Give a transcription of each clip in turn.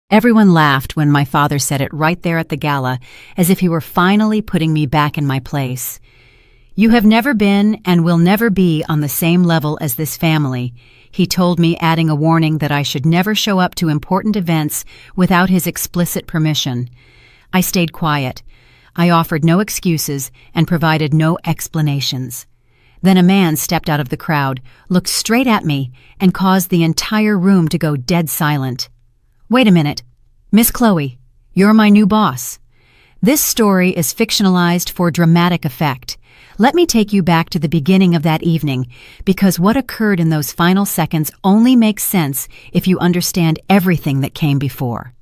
Everyone laughed when my father said it right there at the gala, as if he were finally putting me back in my place. "You have never been and will never be on the same level as this family," he told me, adding a warning that I should never show up to important events without his explicit permission. I stayed quiet. I offered no excuses and provided no explanations. Then a man stepped out of the crowd, looked straight at me, and caused the entire room to go dead silent. "Wait a minute. Miss Chloe, you're my new boss." This story is fictionalized for dramatic effect. Let me take you back to the beginning of that evening, because what occurred in those final seconds only makes sense if you understand everything that came before.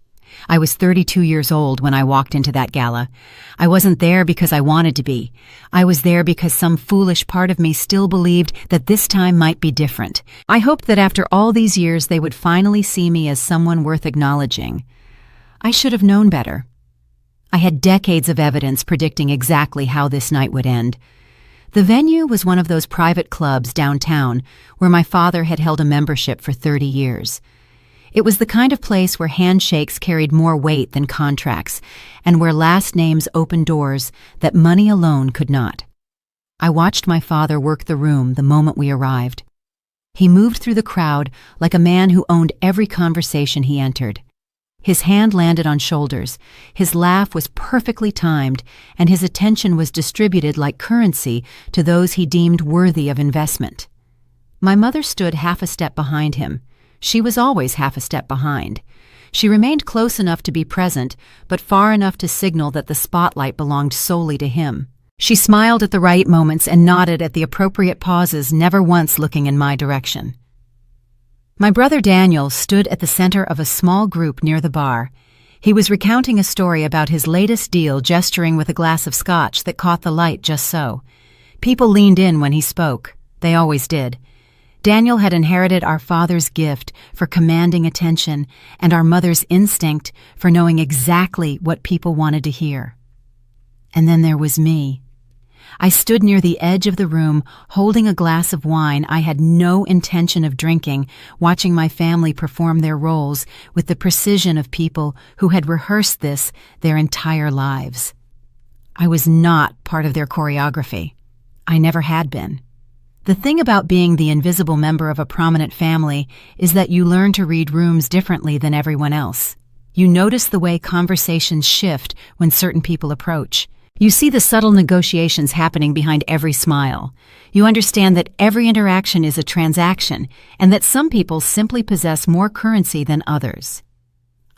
I was 32 years old when I walked into that gala. I wasn't there because I wanted to be. I was there because some foolish part of me still believed that this time might be different. I hoped that after all these years they would finally see me as someone worth acknowledging. I should have known better. I had decades of evidence predicting exactly how this night would end. The venue was one of those private clubs downtown where my father had held a membership for 30 years. It was the kind of place where handshakes carried more weight than contracts, and where last names opened doors that money alone could not. I watched my father work the room the moment we arrived. He moved through the crowd like a man who owned every conversation he entered. His hand landed on shoulders, his laugh was perfectly timed, and his attention was distributed like currency to those he deemed worthy of investment. My mother stood half a step behind him. She was always half a step behind. She remained close enough to be present, but far enough to signal that the spotlight belonged solely to him. She smiled at the right moments and nodded at the appropriate pauses, never once looking in my direction. My brother Daniel stood at the center of a small group near the bar. He was recounting a story about his latest deal, gesturing with a glass of scotch that caught the light just so. People leaned in when he spoke. They always did. Daniel had inherited our father's gift for commanding attention and our mother's instinct for knowing exactly what people wanted to hear. And then there was me. I stood near the edge of the room, holding a glass of wine I had no intention of drinking, watching my family perform their roles with the precision of people who had rehearsed this their entire lives. I was not part of their choreography. I never had been. The thing about being the invisible member of a prominent family is that you learn to read rooms differently than everyone else. You notice the way conversations shift when certain people approach. You see the subtle negotiations happening behind every smile. You understand that every interaction is a transaction, and that some people simply possess more currency than others.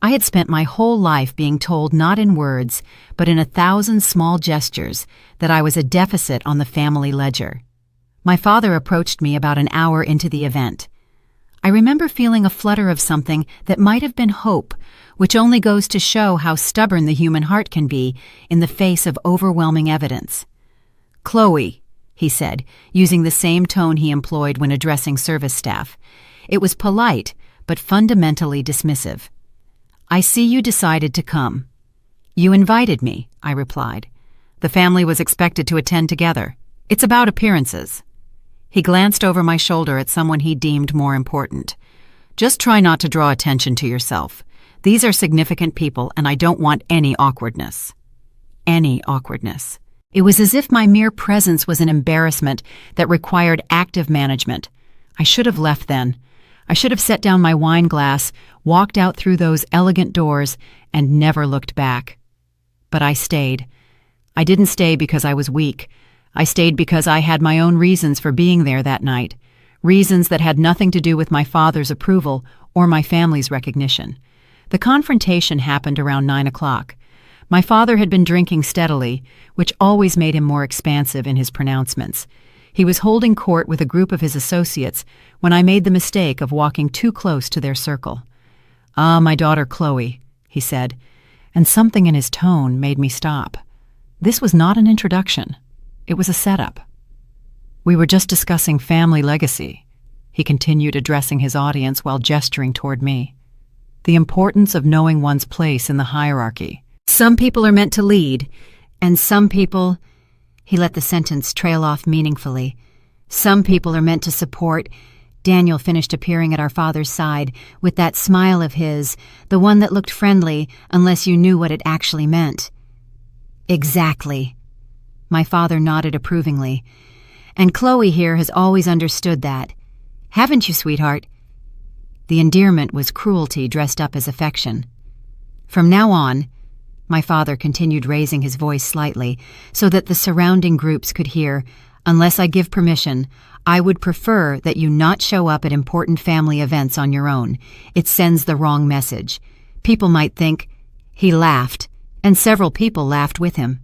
I had spent my whole life being told not in words, but in 1,000 small gestures, that I was a deficit on the family ledger. My father approached me about an hour into the event. I remember feeling a flutter of something that might have been hope, which only goes to show how stubborn the human heart can be in the face of overwhelming evidence. "Chloe," he said, using the same tone he employed when addressing service staff. It was polite, but fundamentally dismissive. "I see you decided to come." "You invited me," I replied. "The family was expected to attend together. It's about appearances." He glanced over my shoulder at someone he deemed more important. "Just try not to draw attention to yourself. These are significant people, and I don't want any awkwardness." Any awkwardness. It was as if my mere presence was an embarrassment that required active management. I should have left then. I should have set down my wine glass, walked out through those elegant doors, and never looked back. But I stayed. I didn't stay because I was weak. I stayed because I had my own reasons for being there that night, reasons that had nothing to do with my father's approval or my family's recognition. The confrontation happened around 9 o'clock. My father had been drinking steadily, which always made him more expansive in his pronouncements. He was holding court with a group of his associates when I made the mistake of walking too close to their circle. "Ah, my daughter Chloe," he said, and something in his tone made me stop. This was not an introduction. It was a setup. "We were just discussing family legacy," he continued, addressing his audience while gesturing toward me. "The importance of knowing one's place in the hierarchy. Some people are meant to lead, and some people—" He let the sentence trail off meaningfully. "Some people are meant to support, Daniel finished appearing at our father's side with that smile of his, the one that looked friendly unless you knew what it actually meant. Exactly. My father nodded approvingly. And Chloe here has always understood that. Haven't you, sweetheart? The endearment was cruelty dressed up as affection. From now on, my father continued raising his voice slightly so that the surrounding groups could hear, unless I give permission, I would prefer that you not show up at important family events on your own. It sends the wrong message. People might think. He laughed, and several people laughed with him.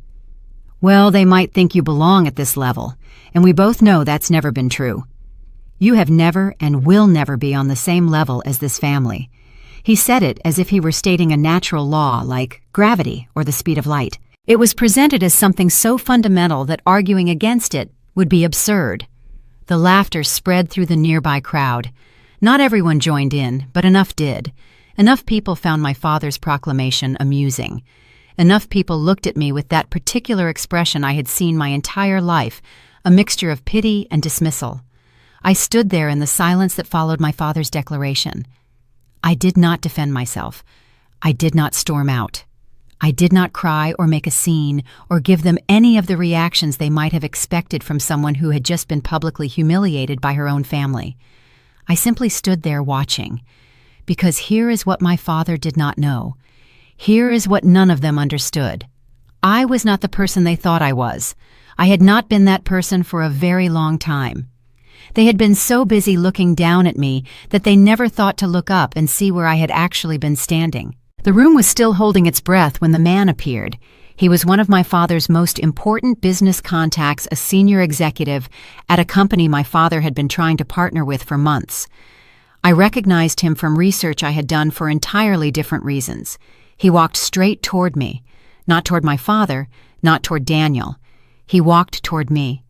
Well, they might think you belong at this level, and we both know that's never been true. You have never and will never be on the same level as this family. He said it as if he were stating a natural law like gravity or the speed of light. It was presented as something so fundamental that arguing against it would be absurd. The laughter spread through the nearby crowd. Not everyone joined in, but enough did. Enough people found my father's proclamation amusing. Enough people looked at me with that particular expression I had seen my entire life, a mixture of pity and dismissal. I stood there in the silence that followed my father's declaration. I did not defend myself. I did not storm out. I did not cry or make a scene or give them any of the reactions they might have expected from someone who had just been publicly humiliated by her own family. I simply stood there watching, because here is what my father did not know. Here is what none of them understood. I was not the person they thought I was. I had not been that person for a very long time. They had been so busy looking down at me that they never thought to look up and see where I had actually been standing. The room was still holding its breath when the man appeared. He was one of my father's most important business contacts, a senior executive at a company my father had been trying to partner with for months. I recognized him from research I had done for entirely different reasons. He walked straight toward me, not toward my father, not toward Daniel. He walked toward me.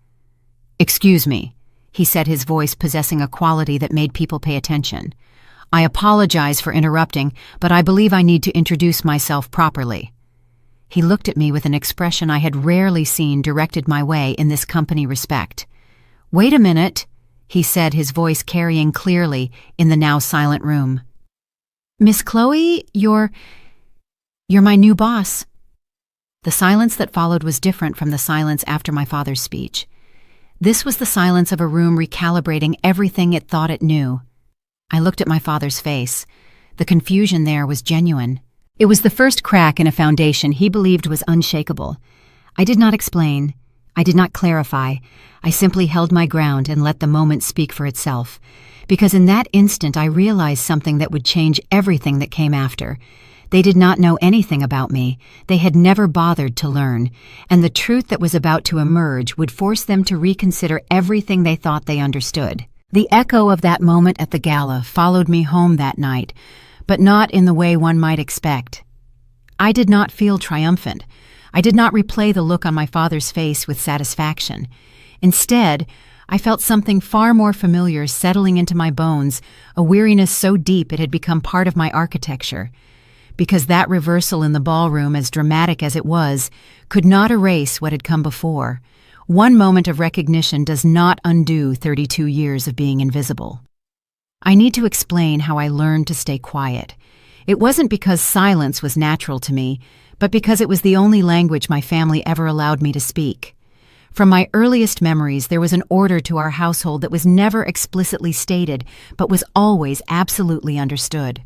"Excuse me," he said, his voice possessing a quality that made people pay attention. "I apologize for interrupting, but I believe I need to introduce myself properly." He looked at me with an expression I had rarely seen directed my way in this company respect. "Wait a minute," he said, his voice carrying clearly in the now silent room. "Miss Chloe, you're my new boss." The silence that followed was different from the silence after my father's speech. This was the silence of a room recalibrating everything it thought it knew. I looked at my father's face. The confusion there was genuine. It was the first crack in a foundation he believed was unshakable. I did not explain. I did not clarify. I simply held my ground and let the moment speak for itself. Because in that instant I realized something that would change everything that came after. They did not know anything about me. They had never bothered to learn. And the truth that was about to emerge would force them to reconsider everything they thought they understood. The echo of that moment at the gala followed me home that night, but not in the way one might expect. I did not feel triumphant. I did not replay the look on my father's face with satisfaction. Instead, I felt something far more familiar settling into my bones, a weariness so deep it had become part of my architecture. Because that reversal in the ballroom, as dramatic as it was, could not erase what had come before. One moment of recognition does not undo 32 years of being invisible. I need to explain how I learned to stay quiet. It wasn't because silence was natural to me, but because it was the only language my family ever allowed me to speak. From my earliest memories, there was an order to our household that was never explicitly stated, but was always absolutely understood.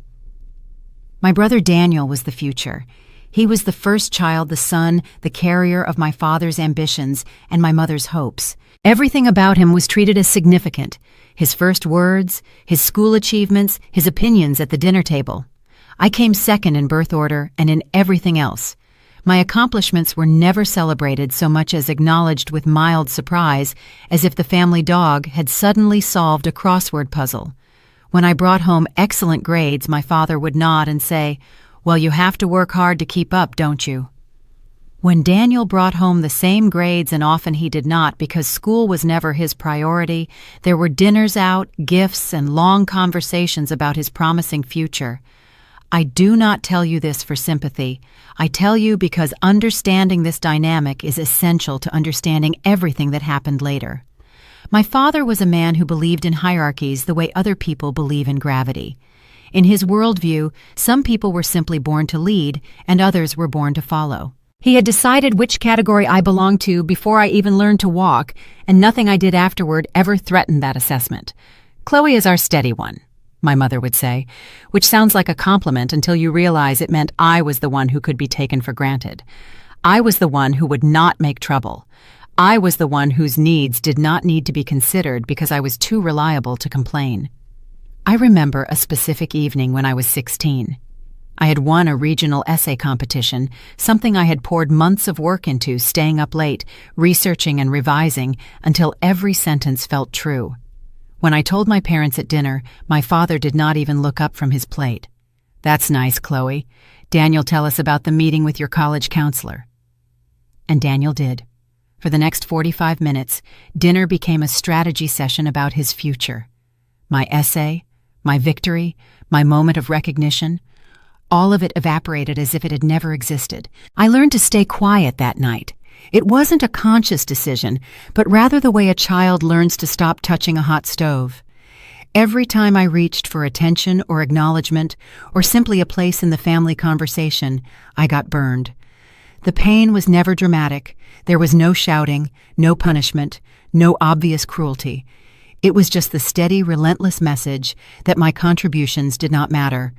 My brother Daniel was the future. He was the first child, the son, the carrier of my father's ambitions and my mother's hopes. Everything about him was treated as significant. His first words, his school achievements, his opinions at the dinner table. I came second in birth order and in everything else. My accomplishments were never celebrated so much as acknowledged with mild surprise, as if the family dog had suddenly solved a crossword puzzle. When I brought home excellent grades, my father would nod and say, "Well, you have to work hard to keep up, don't you?" When Daniel brought home the same grades, and often he did not because school was never his priority, there were dinners out, gifts, and long conversations about his promising future. I do not tell you this for sympathy. I tell you because understanding this dynamic is essential to understanding everything that happened later. My father was a man who believed in hierarchies the way other people believe in gravity. In his worldview, some people were simply born to lead, and others were born to follow. He had decided which category I belonged to before I even learned to walk, and nothing I did afterward ever threatened that assessment. "Chloe is our steady one," my mother would say, which sounds like a compliment until you realize it meant I was the one who could be taken for granted. I was the one who would not make trouble. I was the one whose needs did not need to be considered because I was too reliable to complain. I remember a specific evening when I was 16. I had won a regional essay competition, something I had poured months of work into, staying up late, researching and revising until every sentence felt true. When I told my parents at dinner, my father did not even look up from his plate. "That's nice, Chloe. Daniel, tell us about the meeting with your college counselor." And Daniel did. For the next 45 minutes, dinner became a strategy session about his future. My essay, my victory, my moment of recognition, all of it evaporated as if it had never existed. I learned to stay quiet that night. It wasn't a conscious decision, but rather the way a child learns to stop touching a hot stove. Every time I reached for attention or acknowledgement, or simply a place in the family conversation, I got burned. The pain was never dramatic. There was no shouting, no punishment, no obvious cruelty. It was just the steady, relentless message that my contributions did not matter.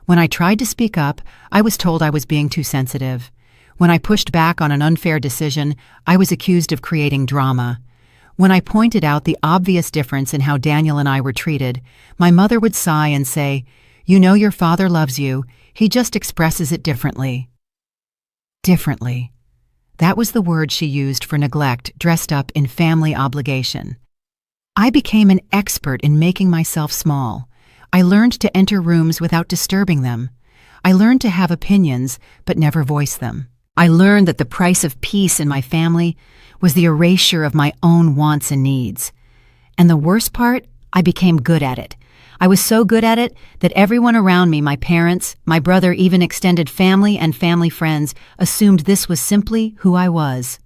When I tried to speak up, I was told I was being too sensitive. When I pushed back on an unfair decision, I was accused of creating drama. When I pointed out the obvious difference in how Daniel and I were treated, my mother would sigh and say, "You know your father loves you. He just expresses it differently." Differently. That was the word she used for neglect dressed up in family obligation. I became an expert in making myself small. I learned to enter rooms without disturbing them. I learned to have opinions, but never voice them. I learned that the price of peace in my family was the erasure of my own wants and needs. And the worst part, I became good at it. I was so good at it that everyone around me, my parents, my brother, even extended family and family friends, assumed this was simply who I was.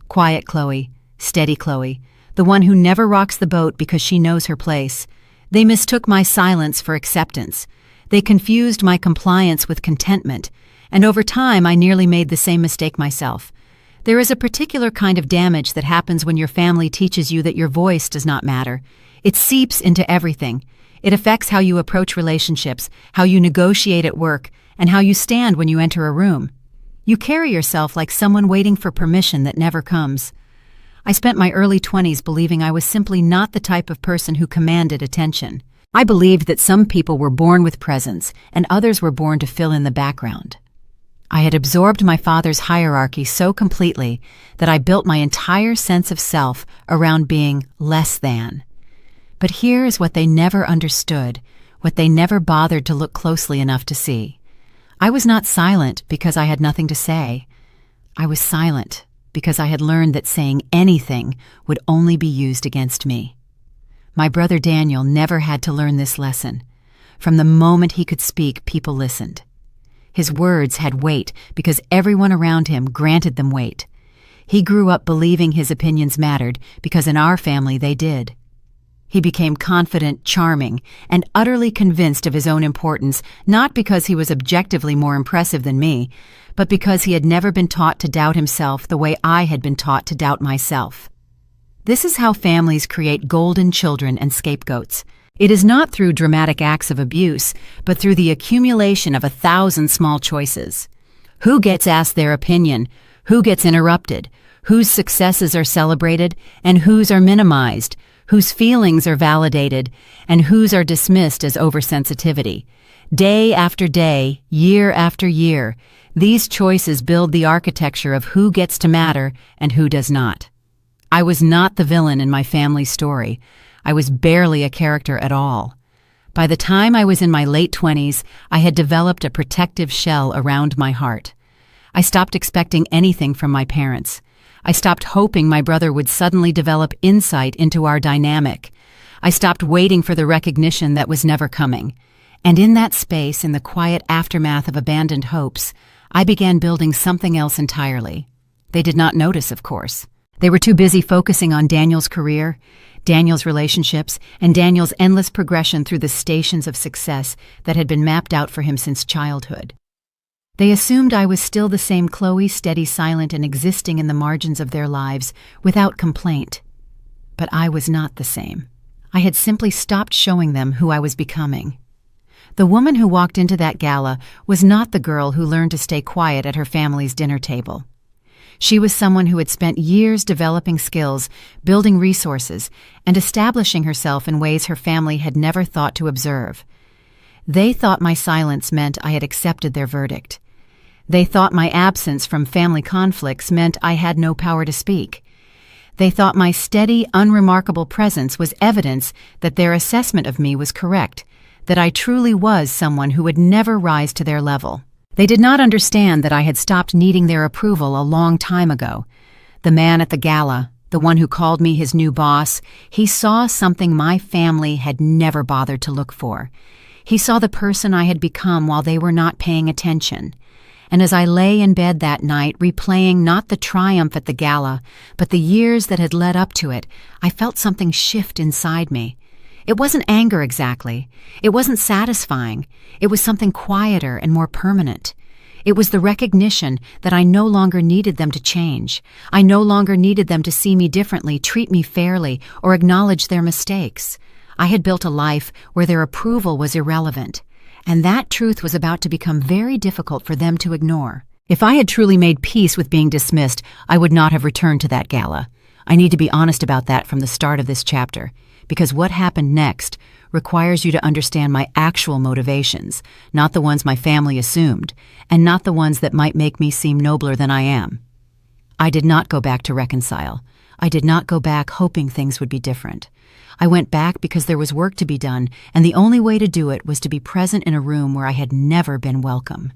Quiet Chloe, steady Chloe, the one who never rocks the boat because she knows her place. They mistook my silence for acceptance. They confused my compliance with contentment, and over time I nearly made the same mistake myself. There is a particular kind of damage that happens when your family teaches you that your voice does not matter. It seeps into everything. It affects how you approach relationships, how you negotiate at work, and how you stand when you enter a room. You carry yourself like someone waiting for permission that never comes. I spent my early 20s believing I was simply not the type of person who commanded attention. I believed that some people were born with presence, and others were born to fill in the background. I had absorbed my father's hierarchy so completely that I built my entire sense of self around being less than. But here is what they never understood, what they never bothered to look closely enough to see. I was not silent because I had nothing to say. I was silent because I had learned that saying anything would only be used against me. My brother Daniel never had to learn this lesson. From the moment he could speak, people listened. His words had weight because everyone around him granted them weight. He grew up believing his opinions mattered because in our family they did. He became confident, charming, and utterly convinced of his own importance, not because he was objectively more impressive than me, but because he had never been taught to doubt himself the way I had been taught to doubt myself. This is how families create golden children and scapegoats. It is not through dramatic acts of abuse, but through the accumulation of 1,000 small choices. Who gets asked their opinion? Who gets interrupted? Whose successes are celebrated and whose are minimized? Whose feelings are validated and whose are dismissed as oversensitivity? Day after day, year after year, these choices build the architecture of who gets to matter and who does not. I was not the villain in my family's story. I was barely a character at all. By the time I was in my late 20s, I had developed a protective shell around my heart. I stopped expecting anything from my parents. I stopped hoping my brother would suddenly develop insight into our dynamic. I stopped waiting for the recognition that was never coming. And in that space, in the quiet aftermath of abandoned hopes, I began building something else entirely. They did not notice, of course. They were too busy focusing on Daniel's career. Daniel's relationships, and Daniel's endless progression through the stations of success that had been mapped out for him since childhood. They assumed I was still the same Chloe, steady, silent, and existing in the margins of their lives without complaint. But I was not the same. I had simply stopped showing them who I was becoming. The woman who walked into that gala was not the girl who learned to stay quiet at her family's dinner table. She was someone who had spent years developing skills, building resources, and establishing herself in ways her family had never thought to observe. They thought my silence meant I had accepted their verdict. They thought my absence from family conflicts meant I had no power to speak. They thought my steady, unremarkable presence was evidence that their assessment of me was correct, that I truly was someone who would never rise to their level. They did not understand that I had stopped needing their approval a long time ago. The man at the gala, the one who called me his new boss, he saw something my family had never bothered to look for. He saw the person I had become while they were not paying attention. And as I lay in bed that night, replaying not the triumph at the gala, but the years that had led up to it, I felt something shift inside me. It wasn't anger exactly. It wasn't satisfying. It was something quieter and more permanent. It was the recognition that I no longer needed them to change. I no longer needed them to see me differently, treat me fairly, or acknowledge their mistakes. I had built a life where their approval was irrelevant, and that truth was about to become very difficult for them to ignore. If I had truly made peace with being dismissed, I would not have returned to that gala. I need to be honest about that from the start of this chapter, because what happened next requires you to understand my actual motivations, not the ones my family assumed, and not the ones that might make me seem nobler than I am. I did not go back to reconcile. I did not go back hoping things would be different. I went back because there was work to be done, and the only way to do it was to be present in a room where I had never been welcome.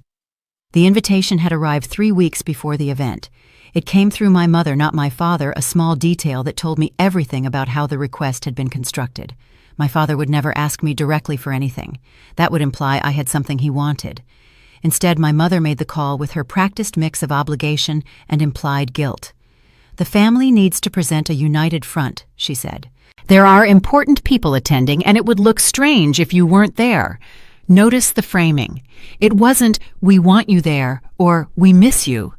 The invitation had arrived 3 weeks before the event. It came through my mother, not my father, a small detail that told me everything about how the request had been constructed. My father would never ask me directly for anything. That would imply I had something he wanted. Instead, my mother made the call with her practiced mix of obligation and implied guilt. "The family needs to present a united front," she said. "There are important people attending, and it would look strange if you weren't there." Notice the framing. It wasn't, "we want you there," or "we miss you."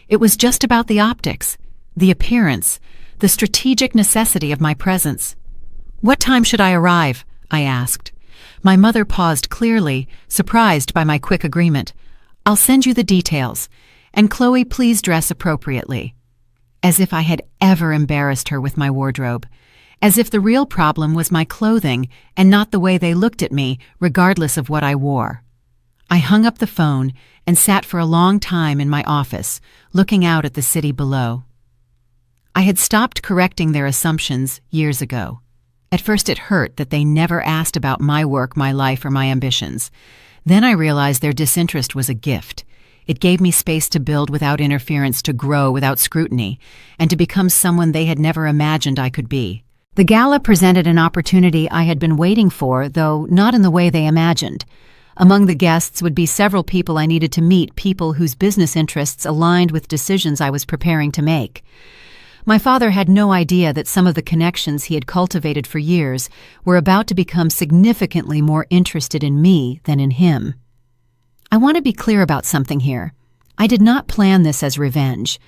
It was just about the optics, the appearance, the strategic necessity of my presence. "What time should I arrive?" I asked. My mother paused clearly, surprised by my quick agreement. "I'll send you the details. And Chloe, please dress appropriately." As if I had ever embarrassed her with my wardrobe. As if the real problem was my clothing and not the way they looked at me, regardless of what I wore. I hung up the phone and sat for a long time in my office, looking out at the city below. I had stopped correcting their assumptions years ago. At first it hurt that they never asked about my work, my life, or my ambitions. Then I realized their disinterest was a gift. It gave me space to build without interference, to grow without scrutiny, and to become someone they had never imagined I could be. The gala presented an opportunity I had been waiting for, though not in the way they imagined. Among the guests would be several people I needed to meet, people whose business interests aligned with decisions I was preparing to make. My father had no idea that some of the connections he had cultivated for years were about to become significantly more interested in me than in him. I want to be clear about something here. I did not plan this as revenge.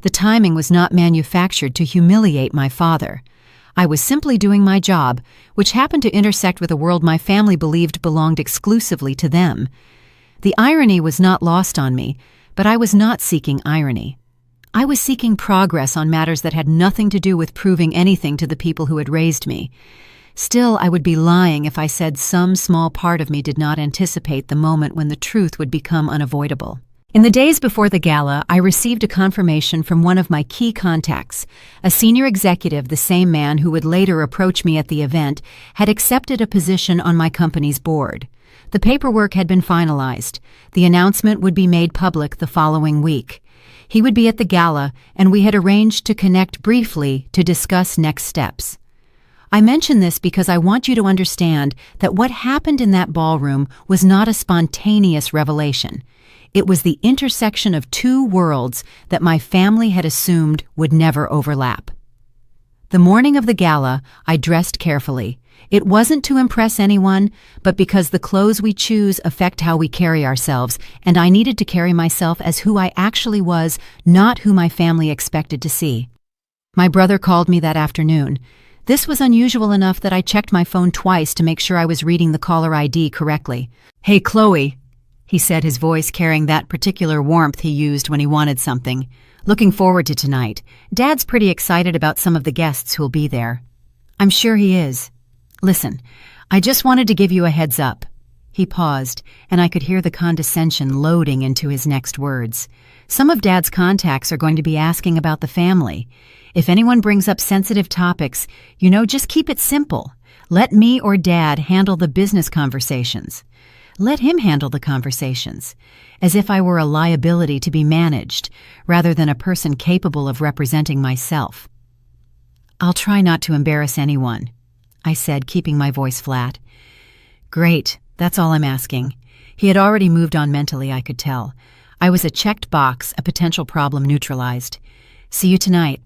The timing was not manufactured to humiliate my father. I was simply doing my job, which happened to intersect with a world my family believed belonged exclusively to them. The irony was not lost on me, but I was not seeking irony. I was seeking progress on matters that had nothing to do with proving anything to the people who had raised me. Still, I would be lying if I said some small part of me did not anticipate the moment when the truth would become unavoidable. In the days before the gala, I received a confirmation from one of my key contacts. A senior executive, the same man who would later approach me at the event, had accepted a position on my company's board. The paperwork had been finalized. The announcement would be made public the following week. He would be at the gala, and we had arranged to connect briefly to discuss next steps. I mention this because I want you to understand that what happened in that ballroom was not a spontaneous revelation. It was the intersection of two worlds that my family had assumed would never overlap. The morning of the gala, I dressed carefully. It wasn't to impress anyone, but because the clothes we choose affect how we carry ourselves, and I needed to carry myself as who I actually was, not who my family expected to see. My brother called me that afternoon. This was unusual enough that I checked my phone twice to make sure I was reading the caller ID correctly. "Hey, Chloe," he said, his voice carrying that particular warmth he used when he wanted something. "Looking forward to tonight. Dad's pretty excited about some of the guests who'll be there." "I'm sure he is. Listen, I just wanted to give you a heads up." He paused, and I could hear the condescension loading into his next words. "Some of Dad's contacts are going to be asking about the family. If anyone brings up sensitive topics, just keep it simple. Let me or Dad handle the business conversations. Let him handle the conversations, as if I were a liability to be managed, rather than a person capable of representing myself." "I'll try not to embarrass anyone," I said, keeping my voice flat. "Great, that's all I'm asking." He had already moved on mentally, I could tell. I was a checked box, a potential problem neutralized. "See you tonight."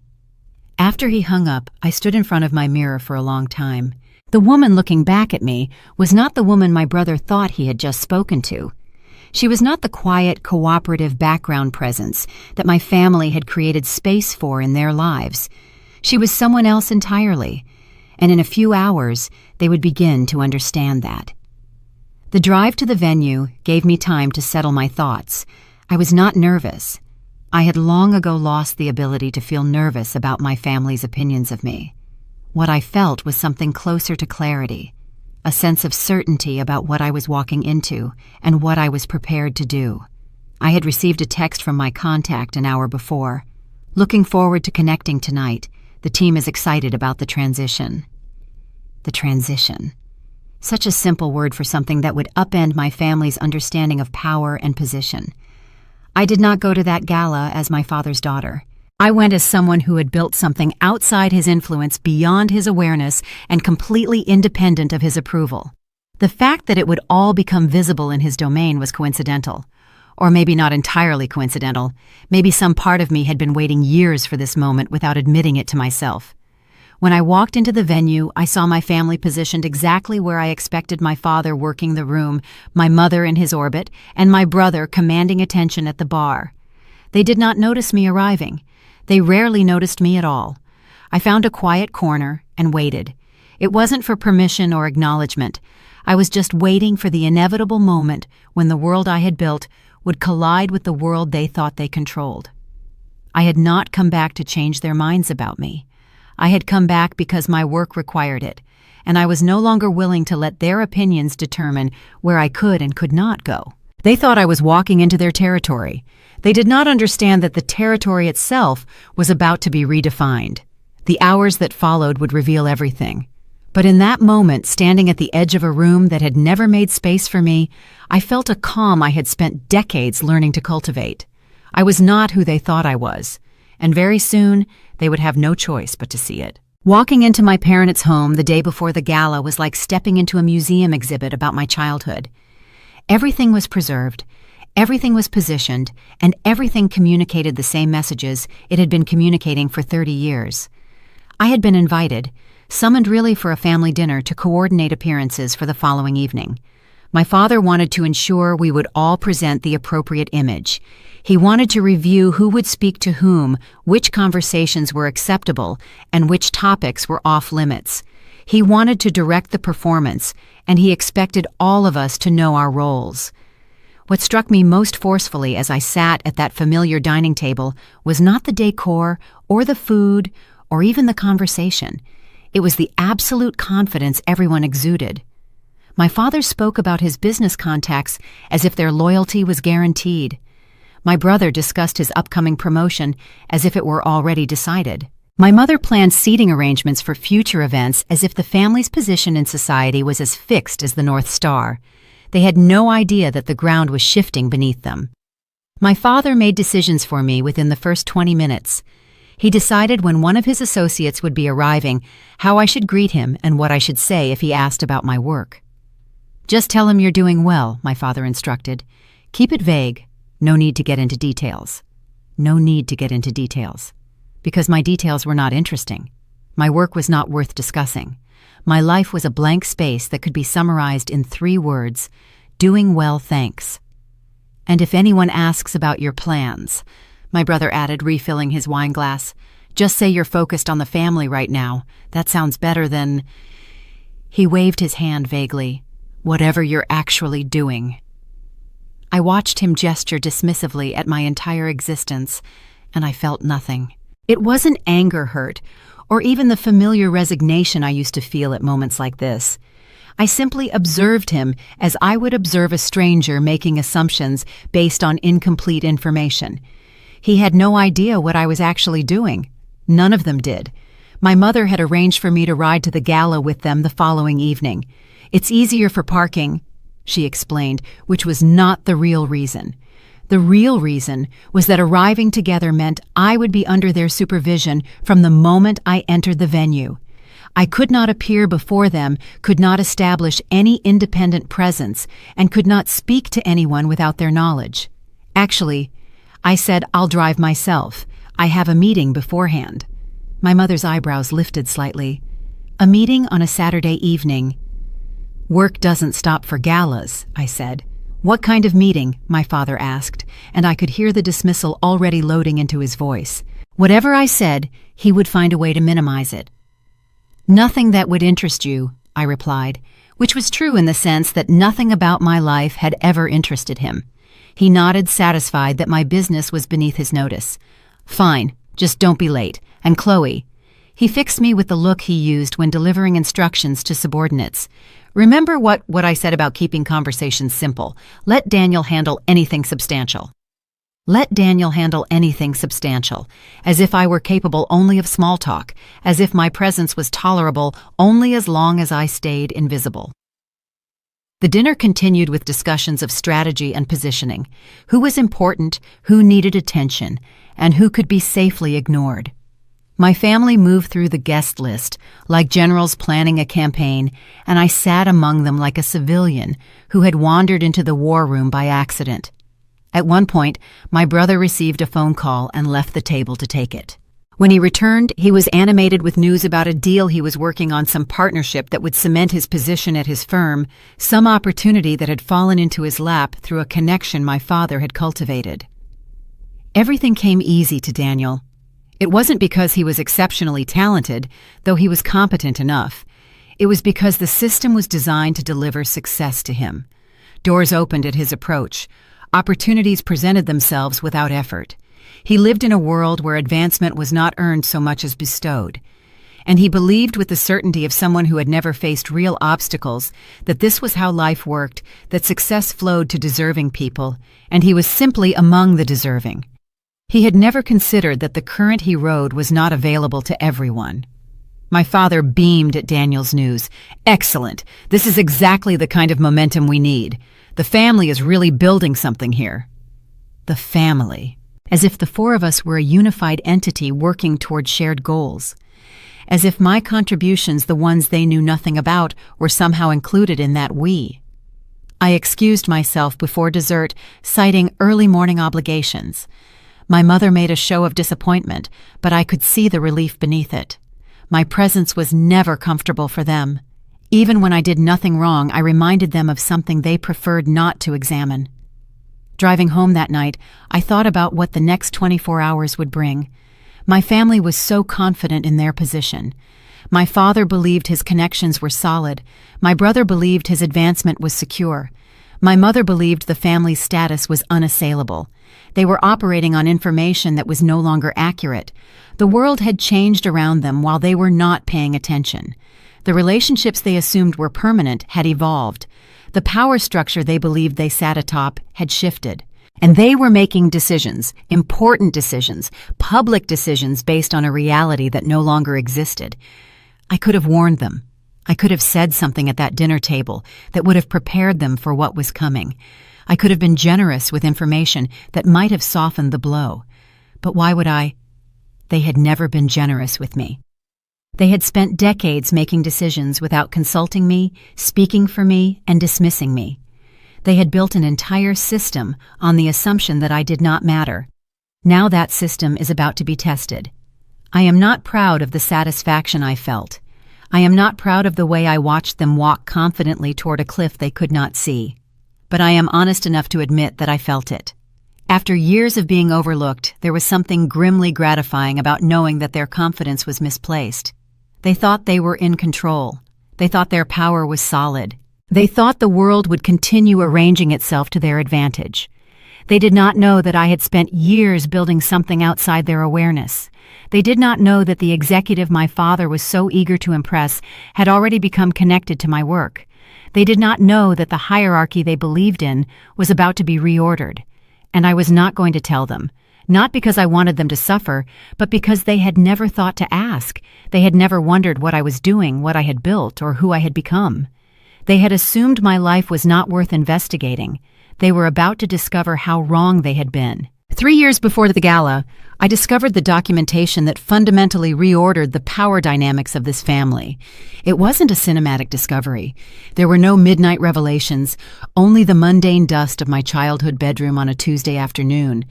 After he hung up, I stood in front of my mirror for a long time. The woman looking back at me was not the woman my brother thought he had just spoken to. She was not the quiet, cooperative background presence that my family had created space for in their lives. She was someone else entirely, and in a few hours, they would begin to understand that. The drive to the venue gave me time to settle my thoughts. I was not nervous. I had long ago lost the ability to feel nervous about my family's opinions of me. What I felt was something closer to clarity, a sense of certainty about what I was walking into and what I was prepared to do. I had received a text from my contact an hour before. "Looking forward to connecting tonight. The team is excited about the transition." The transition. Such a simple word for something that would upend my family's understanding of power and position. I did not go to that gala as my father's daughter. I went as someone who had built something outside his influence, beyond his awareness, and completely independent of his approval. The fact that it would all become visible in his domain was coincidental. Or maybe not entirely coincidental. Maybe some part of me had been waiting years for this moment without admitting it to myself. When I walked into the venue, I saw my family positioned exactly where I expected, my father working the room, my mother in his orbit, and my brother commanding attention at the bar. They did not notice me arriving. They rarely noticed me at all. I found a quiet corner and waited. It wasn't for permission or acknowledgement. I was just waiting for the inevitable moment when the world I had built would collide with the world they thought they controlled. I had not come back to change their minds about me. I had come back because my work required it, and I was no longer willing to let their opinions determine where I could and could not go. They thought I was walking into their territory. They did not understand that the territory itself was about to be redefined. The hours that followed would reveal everything. But in that moment, standing at the edge of a room that had never made space for me, I felt a calm I had spent decades learning to cultivate. I was not who they thought I was, and very soon they would have no choice but to see it. Walking into my parents' home the day before the gala was like stepping into a museum exhibit about my childhood. Everything was preserved, everything was positioned, and everything communicated the same messages it had been communicating for 30 years. I had been invited, summoned really for a family dinner to coordinate appearances for the following evening. My father wanted to ensure we would all present the appropriate image. He wanted to review who would speak to whom, which conversations were acceptable, and which topics were off limits. He wanted to direct the performance, and he expected all of us to know our roles. What struck me most forcefully as I sat at that familiar dining table was not the decor, or the food, or even the conversation. It was the absolute confidence everyone exuded. My father spoke about his business contacts as if their loyalty was guaranteed. My brother discussed his upcoming promotion as if it were already decided. My mother planned seating arrangements for future events as if the family's position in society was as fixed as the North Star. They had no idea that the ground was shifting beneath them. My father made decisions for me within the first 20 minutes. He decided when one of his associates would be arriving, how I should greet him and what I should say if he asked about my work. "Just tell him you're doing well," my father instructed. "Keep it vague. No need to get into details." No need to get into details. Because my details were not interesting. My work was not worth discussing. My life was a blank space that could be summarized in 3 words: doing well, thanks. And if anyone asks about your plans, my brother added, refilling his wine glass, just say you're focused on the family right now. That sounds better than... He waved his hand vaguely. Whatever you're actually doing. I watched him gesture dismissively at my entire existence, and I felt nothing. It wasn't anger hurt, or even the familiar resignation I used to feel at moments like this. I simply observed him as I would observe a stranger making assumptions based on incomplete information. He had no idea what I was actually doing. None of them did. My mother had arranged for me to ride to the gala with them the following evening. It's easier for parking, she explained, which was not the real reason. The real reason was that arriving together meant I would be under their supervision from the moment I entered the venue. I could not appear before them, could not establish any independent presence, and could not speak to anyone without their knowledge. Actually, I said, I'll drive myself. I have a meeting beforehand. My mother's eyebrows lifted slightly. A meeting on a Saturday evening. Work doesn't stop for galas, I said. What kind of meeting? My father asked, and I could hear the dismissal already loading into his voice. Whatever I said, he would find a way to minimize it. Nothing that would interest you, I replied, which was true in the sense that nothing about my life had ever interested him. He nodded, satisfied that my business was beneath his notice. Fine, just don't be late. And Chloe. He fixed me with the look he used when delivering instructions to subordinates. Remember what I said about keeping conversations simple. Let Daniel handle anything substantial. Let Daniel handle anything substantial, as if I were capable only of small talk, as if my presence was tolerable only as long as I stayed invisible. The dinner continued with discussions of strategy and positioning, who was important, who needed attention, and who could be safely ignored. My family moved through the guest list, like generals planning a campaign, and I sat among them like a civilian who had wandered into the war room by accident. At one point, my brother received a phone call and left the table to take it. When he returned, he was animated with news about a deal he was working on, some partnership that would cement his position at his firm, some opportunity that had fallen into his lap through a connection my father had cultivated. Everything came easy to Daniel. It wasn't because he was exceptionally talented, though he was competent enough. It was because the system was designed to deliver success to him. Doors opened at his approach. Opportunities presented themselves without effort. He lived in a world where advancement was not earned so much as bestowed. And he believed with the certainty of someone who had never faced real obstacles that this was how life worked, that success flowed to deserving people, and he was simply among the deserving. He had never considered that the current he rode was not available to everyone. My father beamed at Daniel's news. Excellent. This is exactly the kind of momentum we need. The family is really building something here. The family. As if the 4 of us were a unified entity working toward shared goals. As if my contributions, the ones they knew nothing about, were somehow included in that we. I excused myself before dessert, citing early morning obligations. My mother made a show of disappointment, but I could see the relief beneath it. My presence was never comfortable for them. Even when I did nothing wrong, I reminded them of something they preferred not to examine. Driving home that night, I thought about what the next 24 hours would bring. My family was so confident in their position. My father believed his connections were solid. My brother believed his advancement was secure. My mother believed the family's status was unassailable. They were operating on information that was no longer accurate. The world had changed around them while they were not paying attention. The relationships they assumed were permanent had evolved. The power structure they believed they sat atop had shifted. And they were making decisions, important decisions, public decisions based on a reality that no longer existed. I could have warned them. I could have said something at that dinner table that would have prepared them for what was coming. I could have been generous with information that might have softened the blow. But why would I? They had never been generous with me. They had spent decades making decisions without consulting me, speaking for me, and dismissing me. They had built an entire system on the assumption that I did not matter. Now that system is about to be tested. I am not proud of the satisfaction I felt. I am not proud of the way I watched them walk confidently toward a cliff they could not see. But I am honest enough to admit that I felt it. After years of being overlooked, there was something grimly gratifying about knowing that their confidence was misplaced. They thought they were in control. They thought their power was solid. They thought the world would continue arranging itself to their advantage. They did not know that I had spent years building something outside their awareness. They did not know that the executive my father was so eager to impress had already become connected to my work. They did not know that the hierarchy they believed in was about to be reordered. And I was not going to tell them, not because I wanted them to suffer, but because they had never thought to ask. They had never wondered what I was doing, what I had built, or who I had become. They had assumed my life was not worth investigating. They were about to discover how wrong they had been. 3 years before the gala, I discovered the documentation that fundamentally reordered the power dynamics of this family. It wasn't a cinematic discovery. There were no midnight revelations, only the mundane dust of my childhood bedroom on a Tuesday afternoon.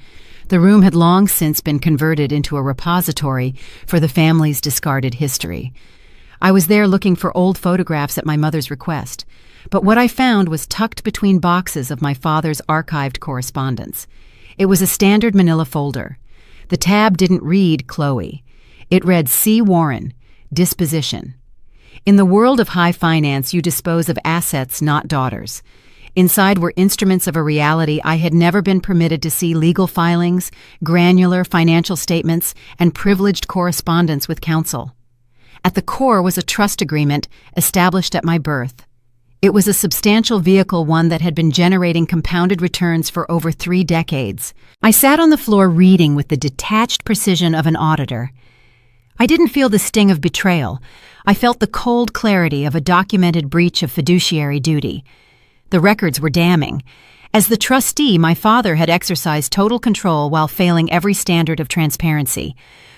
The room had long since been converted into a repository for the family's discarded history. I was there looking for old photographs at my mother's request, but what I found was tucked between boxes of my father's archived correspondence. It was a standard manila folder. The tab didn't read Chloe. It read C. Warren, disposition. In the world of high finance, you dispose of assets, not daughters. Inside were instruments of a reality I had never been permitted to see: legal filings, granular financial statements, and privileged correspondence with counsel. At the core was a trust agreement established at my birth. It was a substantial vehicle, one that had been generating compounded returns for over 3 decades. I sat on the floor reading with the detached precision of an auditor. I didn't feel the sting of betrayal. I felt the cold clarity of a documented breach of fiduciary duty. The records were damning. As the trustee, my father had exercised total control while failing every standard of transparency.